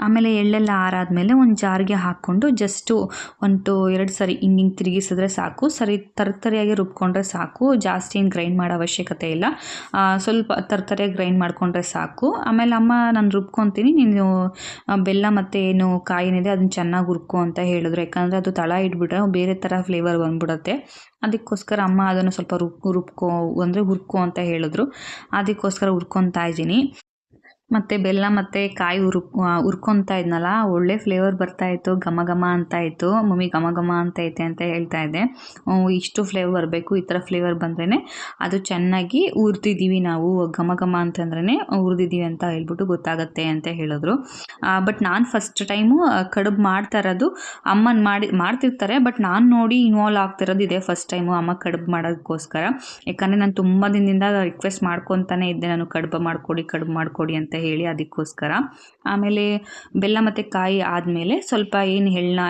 ಆಮೇಲೆ ಎಳ್ಳೆಲ್ಲ ಆರಾದಮೇಲೆ ಒಂದು ಜಾರಿಗೆ ಹಾಕ್ಕೊಂಡು ಜಸ್ಟು 1-2 ಸರಿ ಹಿಂಗೆ ತಿರುಗಿಸಿದ್ರೆ ಸಾಕು. ತರ್ತರಿಯಾಗಿ ರುಬ್ಕೊಂಡ್ರೆ ಸಾಕು. ಜಾಸ್ತಿ ಏನು ಗ್ರೈಂಡ್ ಮಾಡೋ ಅವಶ್ಯಕತೆ ಇಲ್ಲ, ಸ್ವಲ್ಪ ತರ್ತರಿಯಾಗಿ ಗ್ರೈಂಡ್ ಮಾಡಿಕೊಂಡ್ರೆ ಸಾಕು. ಆಮೇಲೆ ಅಮ್ಮ ನಾನು ರುಬ್ಕೊತೀನಿ, ನೀನು ಬೆಲ್ಲ ಮತ್ತು ಏನು ಕಾಯಿನಿದೆ ಅದನ್ನ ಚೆನ್ನಾಗಿ ಹುರ್ಕೊ ಅಂತ ಹೇಳಿದ್ರು. ಯಾಕಂದರೆ ಅದು ತಳ ಇಟ್ಬಿಟ್ರೆ ಬೇರೆ ಥರ ಫ್ಲೇವರ್ ಬಂದ್ಬಿಡುತ್ತೆ. ಅದಕ್ಕೋಸ್ಕರ ಅಮ್ಮ ಅದನ್ನು ಸ್ವಲ್ಪ ಹುರ್ಕೊ ಅಂತ ಹೇಳಿದ್ರು. ಅದಕ್ಕೋಸ್ಕರ ಹುರ್ಕೊತಾ ಇದ್ದೀನಿ. ಮತ್ತು ಬೆಲ್ಲ ಮತ್ತು ಕಾಯಿ ಹುರ್ಕೊತಾ ಇದ್ನಲ್ಲ, ಒಳ್ಳೆ ಫ್ಲೇವರ್ ಬರ್ತಾಯಿತ್ತು, ಘಮ ಘಮ ಅಂತ ಇತ್ತು. ಮಮ್ಮಿ ಘಮ ಘಮ ಅಂತೈತೆ ಅಂತ ಹೇಳ್ತಾ ಇದ್ದೆ. ಇಷ್ಟು ಫ್ಲೇವರ್ ಬರಬೇಕು, ಈ ಥರ ಫ್ಲೇವರ್ ಬಂದ್ರೇ ಅದು ಚೆನ್ನಾಗಿ ಹುರಿದಿದ್ದೀವಿ ನಾವು, ಘಮ ಘಮ ಅಂತಂದ್ರೇ ಹುರಿದಿದ್ದೀವಿ ಅಂತ ಹೇಳ್ಬಿಟ್ಟು ಗೊತ್ತಾಗುತ್ತೆ ಅಂತ ಹೇಳಿದ್ರು. ಬಟ್ ನಾನು ಫಸ್ಟ್ ಟೈಮು ಕಡುಬು ಮಾಡ್ತಾ ಇರೋದು. ಅಮ್ಮನ ಮಾಡ್ತಿರ್ತಾರೆ, ಬಟ್ ನಾನು ನೋಡಿ ಇನ್ವಾಲ್ವ್ ಆಗ್ತಿರೋದು ಇದೆ ಫಸ್ಟ್ ಟೈಮು ಅಮ್ಮ ಕಡುಬು ಮಾಡೋದಕ್ಕೋಸ್ಕರ. ಯಾಕಂದರೆ ನಾನು ತುಂಬ ದಿನದಿಂದ ರಿಕ್ವೆಸ್ಟ್ ಮಾಡ್ಕೊತಾನೆ ಇದ್ದೆ, ನಾನು ಕಡುಬು ಮಾಡಿಕೊಡಿ ಅಂತ ಹೇಳಿ. ಅದಕ್ಕೋಸ್ಕರ ಆಮೇಲೆ ಬೆಲ್ಲ ಮತ್ತು ಕಾಯಿ ಆದಮೇಲೆ ಸ್ವಲ್ಪ ಏನು ಎಳ್ಳನ್ನ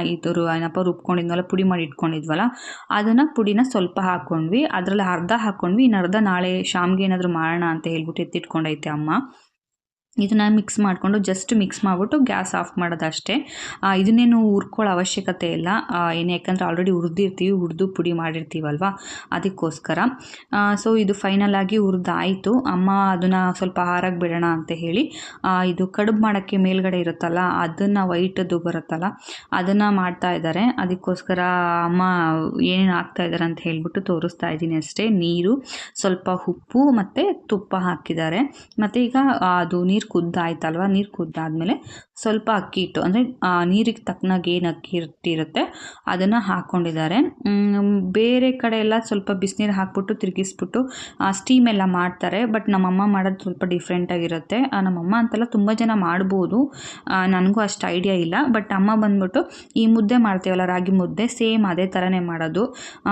ಏನಪ್ಪ ರುಬ್ಕೊಂಡಿದ್ವಲ್ಲ, ಪುಡಿ ಮಾಡಿ ಇಟ್ಕೊಂಡಿದ್ವಲ್ಲ, ಅದನ್ನು ಪುಡಿನ ಸ್ವಲ್ಪ ಹಾಕ್ಕೊಂಡ್ವಿ. ಅದರಲ್ಲಿ ಅರ್ಧ ಹಾಕ್ಕೊಂಡ್ವಿ, ಇನ್ನು ಅರ್ಧ ನಾಳೆ ಶಾಮ್ಗೆ ಏನಾದರೂ ಮಾಡೋಣ ಅಂತ ಹೇಳ್ಬಿಟ್ಟು ಎತ್ತಿಟ್ಕೊಂಡೈತೆ ಅಮ್ಮ. ಇದನ್ನು ಜಸ್ಟ್ ಮಿಕ್ಸ್ ಮಾಡಿಬಿಟ್ಟು ಗ್ಯಾಸ್ ಆಫ್ ಮಾಡೋದಷ್ಟೇ. ಇದನ್ನೇನು ಹುರ್ಕೊಳ್ಳೋ ಅವಶ್ಯಕತೆ ಇಲ್ಲ, ಯಾಕಂದರೆ ಆಲ್ರೆಡಿ ಹುರಿದು ಪುಡಿ ಮಾಡಿರ್ತೀವಲ್ವ, ಅದಕ್ಕೋಸ್ಕರ. ಸೊ ಇದು ಫೈನಲ್ ಆಗಿ ಹುರಿದಾಯಿತು. ಅಮ್ಮ ಅದನ್ನು ಸ್ವಲ್ಪ ಆರಕ್ಕೆ ಬಿಡೋಣ ಅಂತ ಹೇಳಿ, ಇದು ಕಡುಬು ಮಾಡೋಕ್ಕೆ ಮೇಲ್ಗಡೆ ಇರುತ್ತಲ್ಲ, ಅದನ್ನು ವೈಟದ್ದು ಬರುತ್ತಲ್ಲ, ಅದನ್ನು ಮಾಡ್ತಾ ಇದ್ದಾರೆ. ಅದಕ್ಕೋಸ್ಕರ ಅಮ್ಮ ಏನೇನು ಹಾಕ್ತಾಯಿದ್ದಾರೆ ಅಂತ ಹೇಳ್ಬಿಟ್ಟು ತೋರಿಸ್ತಾ ಇದ್ದೀನಿ ಅಷ್ಟೇ. ನೀರು, ಸ್ವಲ್ಪ ಉಪ್ಪು ಮತ್ತು ತುಪ್ಪ ಹಾಕಿದ್ದಾರೆ. ಮತ್ತು ಈಗ ಅದು ನೀರು ಕುದ್ದಾಯ್ತಲ್ವ, ನೀರು ಕುದ್ದಾದ್ಮೇಲೆ ಸ್ವಲ್ಪ ಅಕ್ಕಿ ಹಿಟ್ಟು, ಅಂದರೆ ನೀರಿಗೆ ತಕ್ಕನಾಗಿ ಏನು ಅಕ್ಕಿ ಇರುತ್ತೆ ಅದನ್ನು ಹಾಕ್ಕೊಂಡಿದ್ದಾರೆ. ಬೇರೆ ಕಡೆ ಎಲ್ಲ ಸ್ವಲ್ಪ ಬಿಸಿನೀರು ಹಾಕ್ಬಿಟ್ಟು ತಿರುಗಿಸ್ಬಿಟ್ಟು ಸ್ಟೀಮ್ ಎಲ್ಲ ಮಾಡ್ತಾರೆ. ಬಟ್ ನಮ್ಮಮ್ಮ ಮಾಡೋದು ಸ್ವಲ್ಪ ಡಿಫ್ರೆಂಟಾಗಿರುತ್ತೆ. ನಮ್ಮಮ್ಮ ಅಂತೆಲ್ಲ ತುಂಬ ಜನ ಮಾಡ್ಬೋದು, ನನಗೂ ಅಷ್ಟು ಐಡಿಯಾ ಇಲ್ಲ. ಬಟ್ ಅಮ್ಮ ಬಂದ್ಬಿಟ್ಟು ಈ ಮುದ್ದೆ ಮಾಡ್ತೀವಲ್ಲ, ರಾಗಿ ಮುದ್ದೆ, ಸೇಮ್ ಅದೇ ಥರನೇ ಮಾಡೋದು.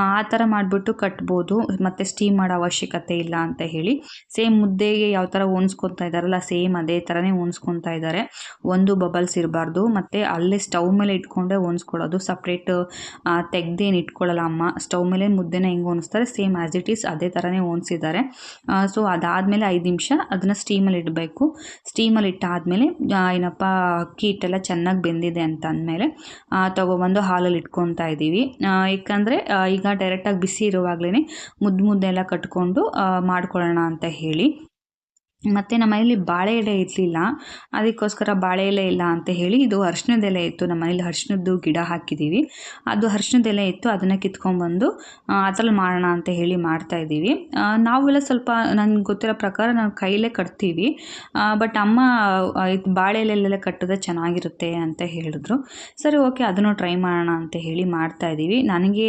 ಆ ಥರ ಮಾಡಿಬಿಟ್ಟು ಕಟ್ಬೋದು, ಮತ್ತು ಸ್ಟೀಮ್ ಮಾಡೋ ಅವಶ್ಯಕತೆ ಇಲ್ಲ ಅಂತ ಹೇಳಿ. ಸೇಮ್ ಮುದ್ದೆಗೆ ಯಾವ ಥರ ಒಣಸ್ಕೊತಾ ಇದ್ದಾರಲ್ಲ, ಸೇಮ್ ಅದೇ ಥರನೇ ಒಣಸ್ಕೊತಾ ಇದ್ದಾರೆ. ಒಂದು ಬಬಲ್ಸ್ ಇರಬಾರ್ದು. ಮತ್ತು ಅಲ್ಲೇ ಸ್ಟವ್ ಮೇಲೆ ಇಟ್ಕೊಂಡೆ ಒಣಸ್ಕೊಳ್ಳೋದು, ಸಪ್ರೇಟ್ ತೆಗ್ದೇನು ಇಟ್ಕೊಳ್ಳಲ್ಲ ಅಮ್ಮ. ಸ್ಟವ್ ಮೇಲೆ ಮುದ್ದೆನ ಹೆಂಗೆ ಒಣಸ್ತಾರೆ ಸೇಮ್ ಆ್ಯಸ್ ಇಟ್ ಈಸ್ ಅದೇ ಥರನೇ ಒಣಸಿದ್ದಾರೆ. ಸೊ ಅದಾದಮೇಲೆ 5 ನಿಮಿಷ ಅದನ್ನು ಸ್ಟೀಮಲ್ಲಿ ಇಡಬೇಕು. ಸ್ಟೀಮಲ್ಲಿ ಇಟ್ಟಾದಮೇಲೆ ಏನಪ್ಪ ಅಕ್ಕಿ ಹಿಟ್ಟೆಲ್ಲ ಚೆನ್ನಾಗಿ ಬೆಂದಿದೆ ಅಂತ ಅಂದಮೇಲೆ ತೊಗೊಬಂದು ಹಾಲಲ್ಲಿ ಇಟ್ಕೊತಾ ಇದ್ದೀವಿ. ಏಕೆಂದರೆ ಈಗ ಡೈರೆಕ್ಟಾಗಿ ಬಿಸಿ ಇರುವಾಗಲೇ ಮುದ್ದೆ ಎಲ್ಲ ಕಟ್ಕೊಂಡು ಮಾಡ್ಕೊಳ್ಳೋಣ ಅಂತ ಹೇಳಿ. ಮತ್ತು ನಮ್ಮ ಮನೇಲಿ ಬಾಳೆ ಎಲೆ ಇರಲಿಲ್ಲ, ಅದಕ್ಕೋಸ್ಕರ ಬಾಳೆ ಎಲೆ ಇಲ್ಲ ಅಂತ ಹೇಳಿ ಇದು ಅರಿಶಿಣದ ಎಲೆ ಇತ್ತು. ನಮ್ಮ ಮನೇಲಿ ಅರಿಶಿಣದ್ದು ಗಿಡ ಹಾಕಿದ್ದೀವಿ, ಅದು ಅರಿಶಿಣದ ಎಲೆ ಇತ್ತು, ಅದನ್ನು ಕಿತ್ಕೊಂಡ್ಬಂದು ಅದ್ರಲ್ಲಿ ಮಾಡೋಣ ಅಂತ ಹೇಳಿ ಮಾಡ್ತಾಯಿದ್ದೀವಿ. ನಾವೆಲ್ಲ ಸ್ವಲ್ಪ ನನಗೆ ಗೊತ್ತಿರೋ ಪ್ರಕಾರ ನಾವು ಕೈಲೇ ಕಟ್ತೀವಿ, ಬಟ್ ಅಮ್ಮ ಇದು ಬಾಳೆ ಎಲೆಯಲ್ಲೆಲ್ಲ ಕಟ್ಟಿದ್ರೆ ಚೆನ್ನಾಗಿರುತ್ತೆ ಅಂತ ಹೇಳಿದ್ರು. ಸರಿ ಓಕೆ, ಅದನ್ನು ಟ್ರೈ ಮಾಡೋಣ ಅಂತ ಹೇಳಿ ಮಾಡ್ತಾಯಿದ್ದೀವಿ. ನನಗೆ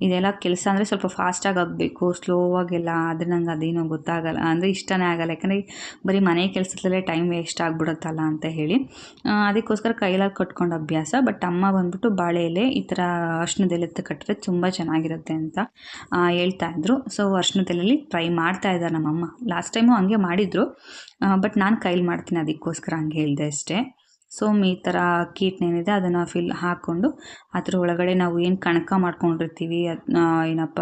ಇದೆಲ್ಲ ಕೆಲಸ ಅಂದರೆ ಸ್ವಲ್ಪ ಫಾಸ್ಟಾಗಿ ಆಗಬೇಕು, ಸ್ಲೋವಾಗೆಲ್ಲ ಆದರೆ ನಂಗೆ ಅದೇನೋ ಗೊತ್ತಾಗಲ್ಲ, ಅಂದರೆ ಇಷ್ಟನೇ ಆಗಲ್ಲ. ಯಾಕಂದರೆ ಬರೀ ಮನೆ ಕೆಲಸದಲ್ಲೇ ಟೈಮ್ ವೇಸ್ಟ್ ಆಗಿಬಿಡುತ್ತಲ್ಲ ಅಂತ ಹೇಳಿ ಅದಕ್ಕೋಸ್ಕರ ಕೈಲಾಗಿ ಕಟ್ಕೊಂಡು ಅಭ್ಯಾಸ. ಬಟ್ ಅಮ್ಮ ಬಂದ್ಬಿಟ್ಟು ಬಾಳೆ ಎಲೆ ಈ ಥರ ಅರಿಶಿಣದ ಎಲೆ ಕಟ್ಟಿದ್ರೆ ತುಂಬ ಚೆನ್ನಾಗಿರುತ್ತೆ ಅಂತ ಹೇಳ್ತಾಯಿದ್ರು. ಸೊ ಅರಿಶಿಣದ ಎಲೆಯಲ್ಲಿ ಟ್ರೈ ಮಾಡ್ತಾ ಇದ್ದಾರೆ ನಮ್ಮಮ್ಮ. ಲಾಸ್ಟ್ ಟೈಮು ಹಂಗೆ ಮಾಡಿದರು, ಬಟ್ ನಾನು ಕೈಲಿ ಮಾಡ್ತೀನಿ, ಅದಕ್ಕೋಸ್ಕರ ಹಂಗೆ ಹೇಳಿದೆ ಅಷ್ಟೇ. ಸೊ ಈ ಥರ ಕೀಟ್ನೇನಿದೆ ಅದನ್ನು ಹಾಕ್ಕೊಂಡು ಅದ್ರ ಒಳಗಡೆ ನಾವು ಏನು ಕಣಕ ಮಾಡ್ಕೊಂಡಿರ್ತೀವಿ ಅದನ್ನ ಏನಪ್ಪ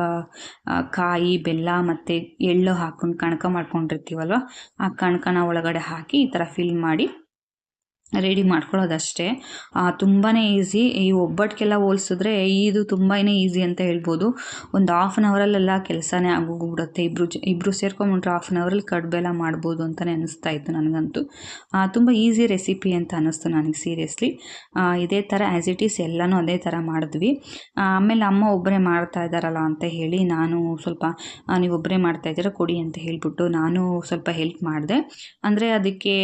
ಕಾಯಿ ಬೆಲ್ಲ ಮತ್ತು ಎಳ್ಳು ಹಾಕ್ಕೊಂಡು ಕಣಕ ಮಾಡ್ಕೊಂಡಿರ್ತೀವಲ್ವ, ಆ ಕಣಕನ ಒಳಗಡೆ ಹಾಕಿ ಈ ಥರ ಫಿಲ್ ಮಾಡಿ ರೆಡಿ ಮಾಡ್ಕೊಳ್ಳೋದಷ್ಟೇ. ತುಂಬಾ ಈಸಿ. ಈ ಒಬ್ಬಟ್ಟಿಗೆಲ್ಲ ಹೋಲಿಸಿದ್ರೆ ಇದು ತುಂಬಾ ಈಸಿ ಅಂತ ಹೇಳ್ಬೋದು. ಒಂದು ಹಾಫ್ ಆನ್ ಅವರಲ್ಲೆಲ್ಲ ಕೆಲಸನೇ ಆಗೋಗ್ಬಿಡುತ್ತೆ. ಇಬ್ಬರು ಸೇರ್ಕೊಂಡ್ಬಿಟ್ರೆ ಹಾಫ್ ಆನ್ ಅವರಲ್ಲಿ ಕಡುಬೆಲ್ಲ ಮಾಡ್ಬೋದು ಅಂತಲೇ ಅನ್ನಿಸ್ತಾ ಇತ್ತು ನನಗಂತೂ. ತುಂಬ ಈಸಿ ರೆಸಿಪಿ ಅಂತ ಅನ್ನಿಸ್ತು ನನಗೆ ಸೀರಿಯಸ್ಲಿ. ಇದೇ ಥರ ಆ್ಯಸ್ ಇಟ್ ಈಸ್ ಎಲ್ಲನೂ ಅದೇ ಥರ ಮಾಡಿದ್ವಿ. ಆಮೇಲೆ ಅಮ್ಮ ಒಬ್ಬರೇ ಮಾಡ್ತಾ ಇದ್ದಾರಲ್ಲ ಅಂತ ಹೇಳಿ ನಾನು ಸ್ವಲ್ಪ ನೀವು ಒಬ್ಬರೇ ಮಾಡ್ತಾಯಿದ್ದೀರ ಕೊಡಿ ಅಂತ ಹೇಳಿಬಿಟ್ಟು ನಾನು ಸ್ವಲ್ಪ ಹೆಲ್ಪ್ ಮಾಡಿದೆ. ಅಂದರೆ ಅದಕ್ಕೆ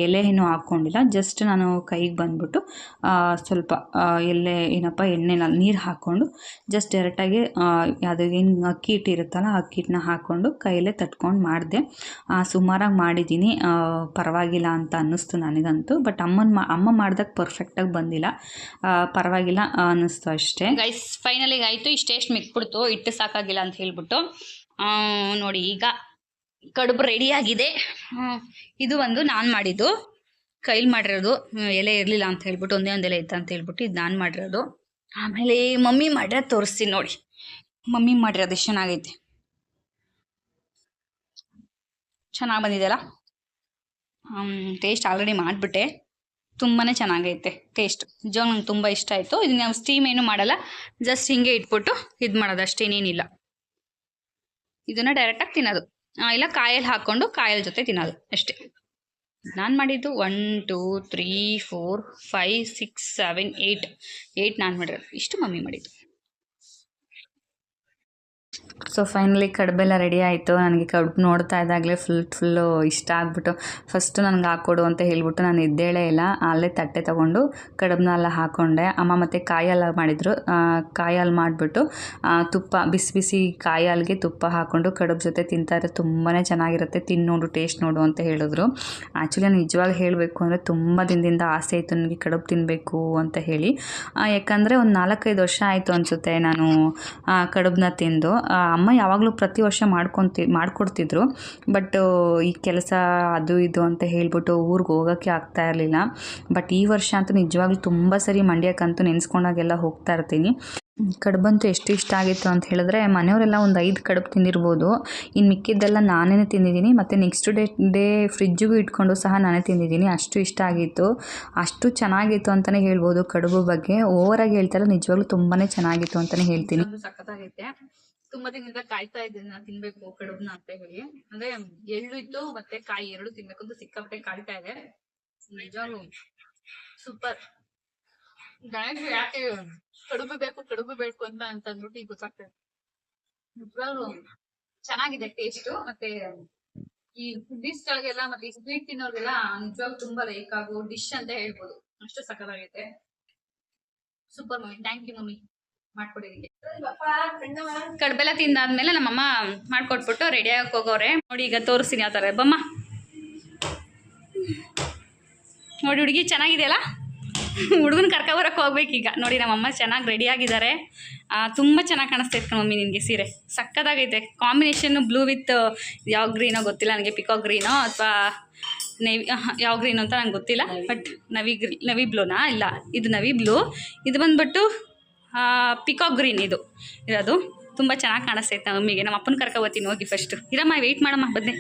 ಎಲೆ ಏನೂ ಹಾಕ್ಕೊಂಡಿಲ್ಲ, ಜಸ್ಟ್ ನಾನು ಕೈಗೆ ಬಂದ್ಬಿಟ್ಟು ಸ್ವಲ್ಪ ಎಣ್ಣೆನಲ್ಲಿ ನೀರು ಹಾಕ್ಕೊಂಡು ಜಸ್ಟ್ ಡೈರೆಕ್ಟಾಗಿ ಅದು ಏನು ಅಕ್ಕಿ ಹಿಟ್ಟಿರುತ್ತಲ್ಲ ಆ ಅಕ್ಕಿ ಹಿಟ್ಟನ್ನ ಹಾಕ್ಕೊಂಡು ಕೈಯಲ್ಲೇ ತಟ್ಕೊಂಡು ಮಾಡಿದೆ. ಸುಮಾರಾಗಿ ಮಾಡಿದ್ದೀನಿ, ಪರವಾಗಿಲ್ಲ ಅಂತ ಅನ್ನಿಸ್ತು ನನಗಂತೂ. ಬಟ್ ಅಮ್ಮ ಮಾಡಿದಾಗ ಪರ್ಫೆಕ್ಟಾಗಿ ಬಂದಿಲ್ಲ, ಪರವಾಗಿಲ್ಲ ಅನ್ನಿಸ್ತು ಅಷ್ಟೇ. ಗೈಸ್ ಫೈನಲಿ ಆಯಿತು, ಇಷ್ಟೆಷ್ಟು ಮಿಕ್ಬಿಡ್ತು, ಹಿಟ್ಟು ಸಾಕಾಗಿಲ್ಲ ಅಂತ ಹೇಳ್ಬಿಟ್ಟು. ನೋಡಿ ಈಗ ಕಡುಬು ರೆಡಿಯಾಗಿದೆ. ಇದು ಒಂದು ನಾನು ಮಾಡಿದ್ದು, ಕೈಲಿ ಮಾಡಿರೋದು, ಎಲೆ ಇರಲಿಲ್ಲ ಅಂತ ಹೇಳ್ಬಿಟ್ಟು ಒಂದೇ ಒಂದು ಎಲೆ ಇತ್ತು ಅಂತ ಹೇಳ್ಬಿಟ್ಟು ಇದು ನಾನು ಮಾಡಿರೋದು. ಆಮೇಲೆ ಮಮ್ಮಿ ಮಾಡಿರೋದು ತೋರಿಸ್ತೀನಿ ನೋಡಿ. ಮಮ್ಮಿ ಮಾಡಿರೋದು ಎಷ್ಟು ಚೆನ್ನಾಗೈತೆ, ಚೆನ್ನಾಗಿ ಬಂದಿದೆಯಲ್ಲ. ಟೇಸ್ಟ್ ಆಲ್ರೆಡಿ ಮಾಡಿಬಿಟ್ಟೆ, ತುಂಬಾ ಚೆನ್ನಾಗೈತೆ ಟೇಸ್ಟ್. ನಿಜವಾಗ ನಂಗೆ ತುಂಬ ಇಷ್ಟ ಆಯಿತು. ಇದು ನಾವು ಸ್ಟೀಮ್ ಏನು ಮಾಡಲ್ಲ, ಜಸ್ಟ್ ಹಿಂಗೆ ಇಟ್ಬಿಟ್ಟು ಇದು ಮಾಡೋದು ಅಷ್ಟೇನೇನಿಲ್ಲ. ಇದನ್ನು ಡೈರೆಕ್ಟಾಗಿ ತಿನ್ನೋದು, ಇಲ್ಲ ಕಾಯಲ್ಲಿ ಹಾಕ್ಕೊಂಡು ಕಾಯಲ್ಲಿ ಜೊತೆ ತಿನ್ನೋದು ಅಷ್ಟೇ. ನಾನು ಮಾಡಿದ್ದು 1 2 3 4 5 6 7 8 ನಾನು ಮಾಡಿರೋದು, ಇಷ್ಟು ಮಮ್ಮಿ ಮಾಡಿದ್ದು. ಸೊ ಫೈನಲಿ ಕಡುಬೆಲ್ಲ ರೆಡಿ ಆಯಿತು. ನನಗೆ ಕಡುಬು ನೋಡ್ತಾ ಇದ್ದಾಗಲೇ ಫುಲ್ಲು ಇಷ್ಟ ಆಗಿಬಿಟ್ಟು ಫಸ್ಟು ನನಗೆ ಹಾಕ್ಕೊಡು ಅಂತ ಹೇಳ್ಬಿಟ್ಟು ನಾನು ಎದ್ದೇಳೇ ಇಲ್ಲ, ಅಲ್ಲೇ ತಟ್ಟೆ ತೊಗೊಂಡು ಕಡುಬನ್ನೆಲ್ಲ ಹಾಕ್ಕೊಂಡೆ. ಅಮ್ಮ ಮತ್ತು ಕಾಯಿ ಹಾಲು ಮಾಡಿದರು, ಕಾಯಿ ಹಾಲು ಮಾಡಿಬಿಟ್ಟು ತುಪ್ಪ ಬಿಸಿ ಬಿಸಿ ಕಾಯಿ ಹಾಲಿಗೆ ತುಪ್ಪ ಹಾಕ್ಕೊಂಡು ಕಡುಬು ಜೊತೆ ತಿಂತಾರೆ, ತುಂಬಾ ಚೆನ್ನಾಗಿರುತ್ತೆ, ತಿನ್ನು ನೋಡು ಟೇಸ್ಟ್ ನೋಡು ಅಂತ ಹೇಳಿದ್ರು. ಆ್ಯಕ್ಚುಲಿ ನಾನು ನಿಜವಾಗಿ ಹೇಳಬೇಕು ಅಂದರೆ ತುಂಬ ದಿನದಿಂದ ಆಸೆ ಇತ್ತು ನನಗೆ ಕಡುಬು ತಿನ್ನಬೇಕು ಅಂತ ಹೇಳಿ. ಯಾಕಂದರೆ ಒಂದು 4-5 ವರ್ಷ ಆಯಿತು ಅನಿಸುತ್ತೆ ನಾನು ಕಡುಬನ್ನ ತಿಂದು. ಅಮ್ಮ ಯಾವಾಗಲೂ ಪ್ರತಿ ವರ್ಷ ಮಾಡಿಕೊಡ್ತಿದ್ರು, ಬಟ್ ಈ ಕೆಲಸ ಅದು ಇದು ಅಂತ ಹೇಳ್ಬಿಟ್ಟು ಊರಿಗೆ ಹೋಗೋಕ್ಕೆ ಆಗ್ತಾ ಇರಲಿಲ್ಲ. ಬಟ್ ಈ ವರ್ಷ ಅಂತೂ ನಿಜವಾಗ್ಲೂ ತುಂಬ ಸರಿ ಮಂಡ್ಯಕ್ಕಂತೂ ನೆನೆಸ್ಕೊಂಡಾಗೆಲ್ಲ ಹೋಗ್ತಾ ಇರ್ತೀನಿ. ಕಡುಬಂತೂ ಎಷ್ಟು ಇಷ್ಟ ಆಗಿತ್ತು ಅಂತ ಹೇಳಿದ್ರೆ ಮನೆಯವರೆಲ್ಲ ಒಂದು 5 ಕಡುಬು ತಿಂದಿರ್ಬೋದು. ಇನ್ನು ಮಿಕ್ಕಿದ್ದೆಲ್ಲ ನಾನೇ ತಿಂದಿದ್ದೀನಿ, ಮತ್ತು ನೆಕ್ಸ್ಟ್ ಡೇ ಫ್ರಿಜ್ಜಿಗೂ ಇಟ್ಕೊಂಡು ಸಹ ನಾನೇ ತಿಂದಿದ್ದೀನಿ. ಅಷ್ಟು ಇಷ್ಟ ಆಗಿತ್ತು, ಅಷ್ಟು ಚೆನ್ನಾಗಿತ್ತು ಅಂತಲೇ ಹೇಳ್ಬೋದು. ಕಡುಬು ಬಗ್ಗೆ ಓವರಾಗಿ ಹೇಳ್ತಾರೆ, ನಿಜವಾಗ್ಲೂ ತುಂಬಾ ಚೆನ್ನಾಗಿತ್ತು ಅಂತಲೇ ಹೇಳ್ತೀನಿ. ಸಖತ್ತಾಗೈತೆ. ತುಂಬಾ ದಿನದಿಂದ ಕಾಯ್ತಾ ಇದ್ದೀನಿ ನಾನು ತಿನ್ಬೇಕು ಕಡುಬನ್ನ ಅಂತ ಹೇಳಿ. ಅಂದ್ರೆ ಎಳ್ಳು ಇತ್ತು ಮತ್ತೆ ಕಾಯಿ ಎರಡು ತಿನ್ಬೇಕು ಅಂತ ಸಿಕ್ಕಾಪಟ್ಟೆ ಕಾಯ್ತಾ ಇದೆ. ನಿಜವಾಗ್ಲೂ ಸೂಪರ್. ಗಣೇಶ್ ಯಾಕೆ ಕಡುಬು ಬೇಕು ಅಂತ ಅಂದ್ಬಿಟ್ಟು ಈಗ ಗೊತ್ತಾಗ್ತದೆ. ನಿಜವಾಗ್ಲೂ ಚೆನ್ನಾಗಿದೆ ಟೇಸ್ಟ್. ಮತ್ತೆ ಈ ಫುಡ್ಡೀಸ್ ಗಳಿಗೆಲ್ಲ ಮತ್ತೆ ಈ ಸ್ವೀಟ್ ತಿನ್ನೋರ್ಗೆಲ್ಲ ನಿಜವಾಗ್ಲೂ ತುಂಬಾ ಲೈಕ್ ಆಗೋ ಡಿಶ್ ಅಂತ ಹೇಳ್ಬೋದು. ಅಷ್ಟು ಸಖತ್ತಾಗೈತೆ. Super mummy, thank you mummy ಮಾಡ್ಕೊಡಿದಕ್ಕೆ. ಕಡುಬೆಲ್ಲ ತಿಂದಾದ್ಮೇಲೆ ನಮ್ಮಮ್ಮ ಮಾಡ್ಕೊಟ್ಬಿಟ್ಟು ರೆಡಿ ಆಗಕ್ಕೆ ಹೋಗೋರೆ. ನೋಡಿ ಈಗ ತೋರಿಸ್ತೀನಿ ಯಾವ ಥರ. ಬಮ್ಮ ನೋಡಿ, ಹುಡುಗಿ ಚೆನ್ನಾಗಿದೆಯಲ್ಲ, ಹುಡುಗನ ಕರ್ಕೊಬರಕ್ಕೆ ಹೋಗ್ಬೇಕೀಗ. ನೋಡಿ ನಮ್ಮಮ್ಮ ಚೆನ್ನಾಗಿ ರೆಡಿ ಆಗಿದ್ದಾರೆ, ತುಂಬ ಚೆನ್ನಾಗಿ ಕಾಣಿಸ್ತಾ ಇತ್ತು ಮಮ್ಮಿ ನಿನಗೆ ಸೀರೆ, ಸಕ್ಕತ್ತಾಗೈತೆ. ಕಾಂಬಿನೇಷನ್ನು ಬ್ಲೂ ವಿತ್ ಯಾವ ಗ್ರೀನೋ ಗೊತ್ತಿಲ್ಲ ನನಗೆ, ಪಿಕಾಕ್ ಗ್ರೀನೋ ಅಥವಾ ಯಾವ ಗ್ರೀನ್ ಅಂತ ನಂಗೆ ಗೊತ್ತಿಲ್ಲ, ಬಟ್ ನವಿ ಬ್ಲೂನಾ, ಇಲ್ಲ ಇದು ನವಿ ಬ್ಲೂ, ಇದು ಬಂದ್ಬಿಟ್ಟು ಪಿಕಾಕ್ ಗ್ರೀನ್ ಇದು ಇರೋದು. ತುಂಬ ಚೆನ್ನಾಗಿ ಕಾಣಿಸ್ತೈತೆ ನಮ್ಮ ಮಮ್ಮಿಗೆ. ನಮ್ಮ ಅಪ್ಪನ ಕರ್ಕೊಬತ್ತೀನಿ ಹೋಗಿ ಫಸ್ಟು. ಇರಮ್ಮ ವೆಯ್ಟ್ ಮಾಡಮ್ಮ, ಬನ್ನಿ.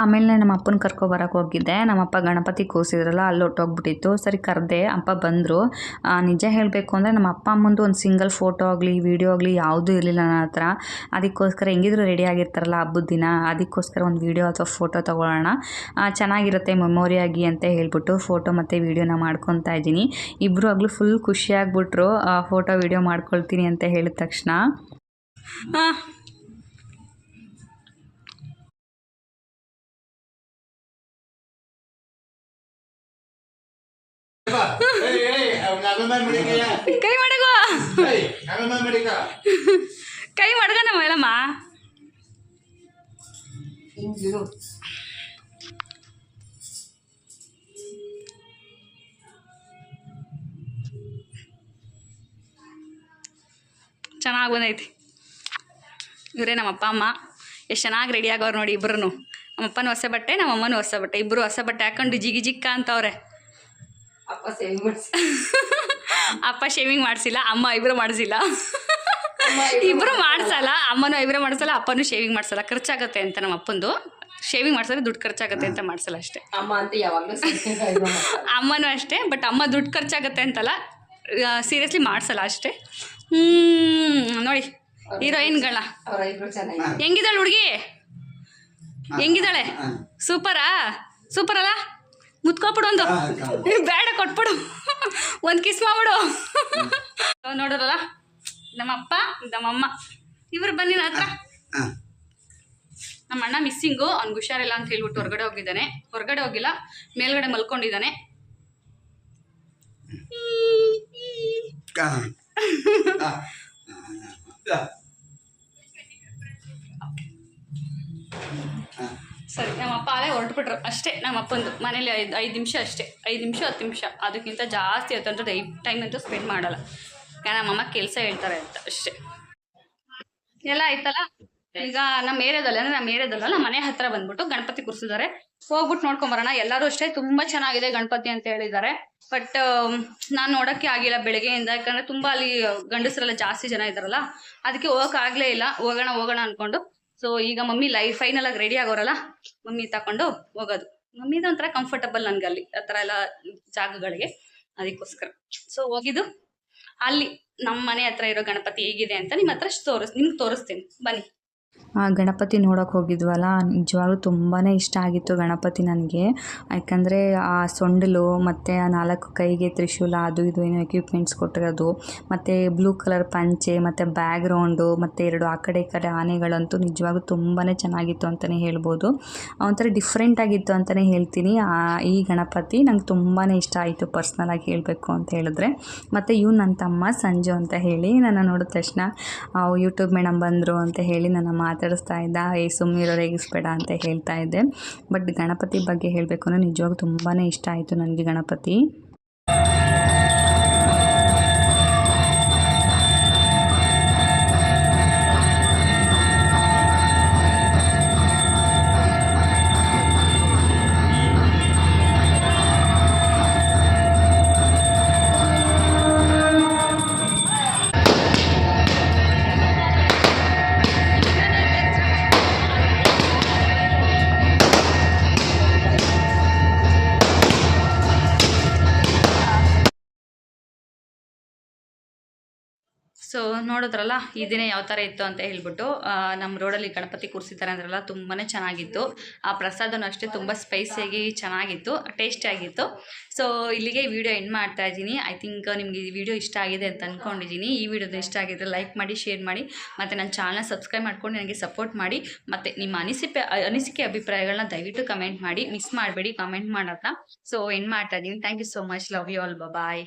ಆಮೇಲೆ ನಮ್ಮ ಅಪ್ಪನ ಕರ್ಕೊಬರಕ್ಕೆ ಹೋಗಿದ್ದೆ. ನಮ್ಮಪ್ಪ ಗಣಪತಿ ಕೂರಿಸಿದ್ರಲ್ಲ ಅಲ್ಲಿ ಹೊಟ್ಟೋಗ್ಬಿಟ್ಟಿತ್ತು. ಸರಿ ಕರೆದೆ, ಅಪ್ಪ ಬಂದರು. ನಿಜ ಹೇಳಬೇಕು ಅಂದರೆ ನಮ್ಮ ಅಪ್ಪ ಅಮ್ಮಂದು ಒಂದು ಸಿಂಗಲ್ ಫೋಟೋ ಆಗಲಿ ವಿಡಿಯೋ ಆಗಲಿ ಯಾವುದೂ ಇರಲಿಲ್ಲ ನನ್ನ ಹತ್ರ. ಅದಕ್ಕೋಸ್ಕರ ಹೆಂಗಿದ್ರು ರೆಡಿ ಆಗಿರ್ತಾರಲ್ಲ ಹಬ್ಬದ ದಿನ, ಅದಕ್ಕೋಸ್ಕರ ಒಂದು ವಿಡಿಯೋ ಅಥವಾ ಫೋಟೋ ತೊಗೊಳ್ಳೋಣ, ಚೆನ್ನಾಗಿರುತ್ತೆ ಮೆಮೊರಿಯಾಗಿ ಅಂತ ಹೇಳ್ಬಿಟ್ಟು ಫೋಟೋ ಮತ್ತು ವೀಡಿಯೋನ ಮಾಡ್ಕೊತಾ ಇದ್ದೀನಿ. ಇಬ್ಬರು ಆಗಲೂ ಫುಲ್ ಖುಷಿಯಾಗ್ಬಿಟ್ರು ಫೋಟೋ ವೀಡಿಯೋ ಮಾಡ್ಕೊಳ್ತೀನಿ ಅಂತ ಹೇಳಿದ ತಕ್ಷಣ. ಕೈ ಮಾಡಗೋ, ಕೈ ಮಡಗ ನಮ್ಮ ಹೇಳಮ್ಮ. ಹಿಂಗಿರು. ಚೆನ್ನಾಗಿ ಬಂದೈತಿ. ಇವರೇ ನಮ್ಮ ಅಪ್ಪ ಅಮ್ಮ, ಎಷ್ಟು ಚೆನ್ನಾಗಿ ರೆಡಿ ಆಗೋರು ನೋಡಿ ಇಬ್ಬರು. ನಮ್ಮಪ್ಪನ ಹೊಸ ಬಟ್ಟೆ, ನಮ್ಮಮ್ಮನೂ ಹೊಸ ಬಟ್ಟೆ, ಇಬ್ಬರು ಹೊಸ ಬಟ್ಟೆ ಹಾಕೊಂಡು ಜಿಗಿಜಿಕ್ಕ ಅಂತವ್ರೆ. ಅಪ್ಪ ಸೇವಿಂಗ್ ಮಾಡಿಸಿ. ಅಪ್ಪ ಶೇವಿಂಗ್ ಮಾಡಿಸಿಲ್ಲ, ಅಮ್ಮ ಐಬ್ರೋ ಮಾಡಿಸಿಲ್ಲ. ಇಬ್ಬರು ಮಾಡಿಸಲ್ಲ, ಅಮ್ಮನೂ ಐಬ್ರೋ ಮಾಡಿಸಲ್ಲ, ಅಪ್ಪನೂ ಶೇವಿಂಗ್ ಮಾಡಿಸಲ್ಲ. ಖರ್ಚಾಗತ್ತೆ ಅಂತ ನಮ್ಮ ಅಪ್ಪಂದು ಶೇವಿಂಗ್ ಮಾಡಿಸಿದ್ರೆ ದುಡ್ಡು ಖರ್ಚಾಗತ್ತೆ ಅಂತ ಮಾಡಿಸಲ್ಲ ಅಷ್ಟೇ. ಅಮ್ಮ ಅಂತ ಯಾವಾಗಲೂ ಅಮ್ಮನೂ ಅಷ್ಟೇ, ಬಟ್ ಅಮ್ಮ ದುಡ್ಡು ಖರ್ಚಾಗತ್ತೆ ಅಂತಲ್ಲ, ಸೀರಿಯಸ್ಲಿ ಮಾಡಿಸಲ್ಲ ಅಷ್ಟೇ. ನೋಡಿ ಹೀರೋಯಿನ್ಗಳ ಅವ್ರ ಇಬ್ರು ಚೆನ್ನಾಗಿ. ಹೆಂಗಿದ್ದಾಳೆ ಹುಡುಗಿ, ಹೆಂಗಿದ್ದಾಳೆ? ಸೂಪರಾ? ಸೂಪರ್ ಅಲ್ಲ? ಮುತ್ಕೊಬಿಡು ಒಂದು, ಬೇಡ ಕೊಟ್ಬಿಡು, ಒಂದು ಕಿಸ್ ಮಾಡ್ಬಿಡು. ನೋಡೋರಲ್ಲ ನಮ್ಮಪ್ಪ ನಮ್ಮಮ್ಮ ಇವರು ಬನ್ನಿ ನನ್ನ ಹತ್ರ. ನಮ್ಮ ಅಣ್ಣ ಮಿಸ್ಸಿಂಗು, ಅವ್ನಿಗೆ ಹುಷಾರಿಲ್ಲ ಅಂತ ಹೇಳ್ಬಿಟ್ಟು ಹೊರಗಡೆ ಹೋಗಿದ್ದಾನೆ. ಹೊರಗಡೆ ಹೋಗಿಲ್ಲ, ಮೇಲ್ಗಡೆ ಮಲ್ಕೊಂಡಿದ್ದಾನೆ. ಸರಿ, ನಮ್ಮಪ್ಪ ಅಲ್ಲೇ ಹೊರಟುಬಿಟ್ರು ಅಷ್ಟೇ. ನಮ್ಮಪ್ಪಂದು ಮನೇಲಿ 5 ನಿಮಿಷ ಅಷ್ಟೇ, 5 ನಿಮಿಷ 10 ನಿಮಿಷ, ಅದಕ್ಕಿಂತ ಜಾಸ್ತಿ ಹೊತ್ತಂದ್ರೆ ಟೈಮ್ ಅಂತೂ ಸ್ಪೆಂಡ್ ಮಾಡಲ್ಲ. ನಮ್ಮಮ್ಮ ಕೆಲಸ ಹೇಳ್ತಾರೆ ಅಂತ ಅಷ್ಟೇ. ಎಲ್ಲ ಆಯ್ತಲ್ಲ, ಈಗ ನಮ್ಮ ಏರಿಯಾದಲ್ಲಿ ಅಂದರೆ ನಮ್ಮ ಏರಿಯಾದಲ್ಲ, ನಮ್ಮ ಮನೆ ಹತ್ರ ಬಂದ್ಬಿಟ್ಟು ಗಣಪತಿ ಕೂರಿಸಿದ್ದಾರೆ. ಹೋಗ್ಬಿಟ್ಟು ನೋಡ್ಕೊಂಬರೋಣ. ಎಲ್ಲರೂ ಅಷ್ಟೇ ತುಂಬ ಚೆನ್ನಾಗಿದೆ ಗಣಪತಿ ಅಂತ ಹೇಳಿದ್ದಾರೆ. ಬಟ್ ನಾನು ನೋಡೋಕ್ಕೆ ಆಗಿಲ್ಲ ಬೆಳಗ್ಗೆಯಿಂದ, ಯಾಕಂದರೆ ತುಂಬ ಅಲ್ಲಿ ಗಂಡಸರೆಲ್ಲ ಜಾಸ್ತಿ ಜನ ಇದ್ದಾರಲ್ಲ, ಅದಕ್ಕೆ ಹೋಗೋಕ್ಕಾಗಲೇ ಇಲ್ಲ. ಹೋಗೋಣ ಅಂದ್ಕೊಂಡು. ಸೊ ಈಗ ಮಮ್ಮಿ ಫೈನಲಾಗಿ ರೆಡಿ ಆಗೋರಲ್ಲ, ಮಮ್ಮಿ ತಗೊಂಡು ಹೋಗೋದು. ಮಮ್ಮಿದು ಒಂಥರ ಕಂಫರ್ಟಬಲ್ ನನಗೆ ಅಲ್ಲಿ ಆ ಥರ ಎಲ್ಲ ಜಾಗಗಳಿಗೆ, ಅದಕ್ಕೋಸ್ಕರ. ಸೊ ಹೋಗಿದ್ದು ಅಲ್ಲಿ ನಮ್ಮ ಮನೆ ಹತ್ರ ಇರೋ ಗಣಪತಿ ಹೇಗಿದೆ ಅಂತ ನಿಮ್ಗೆ ತೋರಿಸ್ತೀನಿ ಬನ್ನಿ. ಗಣಪತಿ ನೋಡೋಕೆ ಹೋಗಿದ್ವಲ್ಲ, ನಿಜವಾಗ್ಲೂ ತುಂಬಾ ಇಷ್ಟ ಆಗಿತ್ತು ಗಣಪತಿ ನನಗೆ. ಯಾಕಂದರೆ ಆ ಸೊಂಡಿಲು ಮತ್ತು ಆ 4 ಕೈಗೆ ತ್ರಿಶೂಲ, ಅದು ಇದು ಏನೋ ಎಕ್ವಿಪ್ಮೆಂಟ್ಸ್ ಕೊಟ್ಟಿರೋದು, ಮತ್ತು ಬ್ಲೂ ಕಲರ್ ಪಂಚೆ ಮತ್ತು ಬ್ಯಾಗ್ರೌಂಡು ಮತ್ತು 2 ಆ ಕಡೆ ಈ ಕಡೆ ಆನೆಗಳಂತೂ ನಿಜವಾಗ್ಲೂ ತುಂಬಾ ಚೆನ್ನಾಗಿತ್ತು ಅಂತಲೇ ಹೇಳ್ಬೋದು. ಒಂಥರ ಡಿಫ್ರೆಂಟ್ ಆಗಿತ್ತು ಅಂತಲೇ ಹೇಳ್ತೀನಿ. ಈ ಗಣಪತಿ ನಂಗೆ ತುಂಬಾ ಇಷ್ಟ ಆಯಿತು ಪರ್ಸ್ನಲಾಗಿ ಹೇಳಬೇಕು ಅಂತ ಹೇಳಿದ್ರೆ. ಮತ್ತು ಇವ್ನು ನನ್ನ ತಮ್ಮ ಸಂಜು ಅಂತ ಹೇಳಿ, ನನ್ನ ನೋಡಿದ ತಕ್ಷಣ ಯೂಟ್ಯೂಬ್ ಮೇಡಮ್ ಬಂದರು ಅಂತ ಹೇಳಿ ನನ್ನ ಮಾತಾಡಿಸ್ತಾ ಇದ್ದ. ಸುಮ್ಮನಿರೋ ರೇಗಿಸ್ಬೇಡ ಅಂತ ಹೇಳ್ತಾ ಇದ್ದೆ. ಬಟ್ ಗಣಪತಿ ಬಗ್ಗೆ ಹೇಳಬೇಕು ಅಂದರೆ ನಿಜವಾಗ್ಲೂ ತುಂಬಾ ಇಷ್ಟ ಆಯಿತು ನನಗೆ ಗಣಪತಿ. ಸೊ ನೋಡಿದ್ರಲ್ಲ ಈ ದಿನ ಯಾವ ಥರ ಇತ್ತು ಅಂತ ಹೇಳ್ಬಿಟ್ಟು. ನಮ್ಮ ರೋಡಲ್ಲಿ ಗಣಪತಿ ಕೂರಿಸಿದ್ದಾರೆ ಅಂದ್ರಲ್ಲ, ತುಂಬಾ ಚೆನ್ನಾಗಿತ್ತು. ಆ ಪ್ರಸಾದನೂ ಅಷ್ಟೇ ತುಂಬ ಸ್ಪೈಸಿಯಾಗಿ ಚೆನ್ನಾಗಿತ್ತು, ಟೇಸ್ಟಿಯಾಗಿತ್ತು. ಸೊ ಇಲ್ಲಿಗೆ ಈ ವಿಡಿಯೋ ಎಂಡ್ ಮಾಡ್ತಾ ಇದ್ದೀನಿ. ಐ ಥಿಂಕ್ ನಿಮಗೆ ಈ ವಿಡಿಯೋ ಇಷ್ಟ ಆಗಿದೆ ಅಂತ ಅಂದ್ಕೊಂಡಿದ್ದೀನಿ. ಈ ವಿಡಿಯೋದ ಇಷ್ಟ ಆಗಿದ್ದರೆ ಲೈಕ್ ಮಾಡಿ, ಶೇರ್ ಮಾಡಿ, ಮತ್ತು ನನ್ನ ಚಾನಲ್ನ ಸಬ್ಸ್ಕ್ರೈಬ್ ಮಾಡ್ಕೊಂಡು ನನಗೆ ಸಪೋರ್ಟ್ ಮಾಡಿ. ಮತ್ತು ನಿಮ್ಮ ಅನಿಸಿಕೆ ಅಭಿಪ್ರಾಯಗಳನ್ನ ದಯವಿಟ್ಟು ಕಮೆಂಟ್ ಮಾಡಿ, ಮಿಸ್ ಮಾಡಬೇಡಿ ಕಮೆಂಟ್ ಮಾಡೋದನ್ನ. ಸೊ ಎಂಡ್ ಮಾಡ್ತಾ ಇದ್ದೀನಿ. Thank you so much. Love you all. Bye.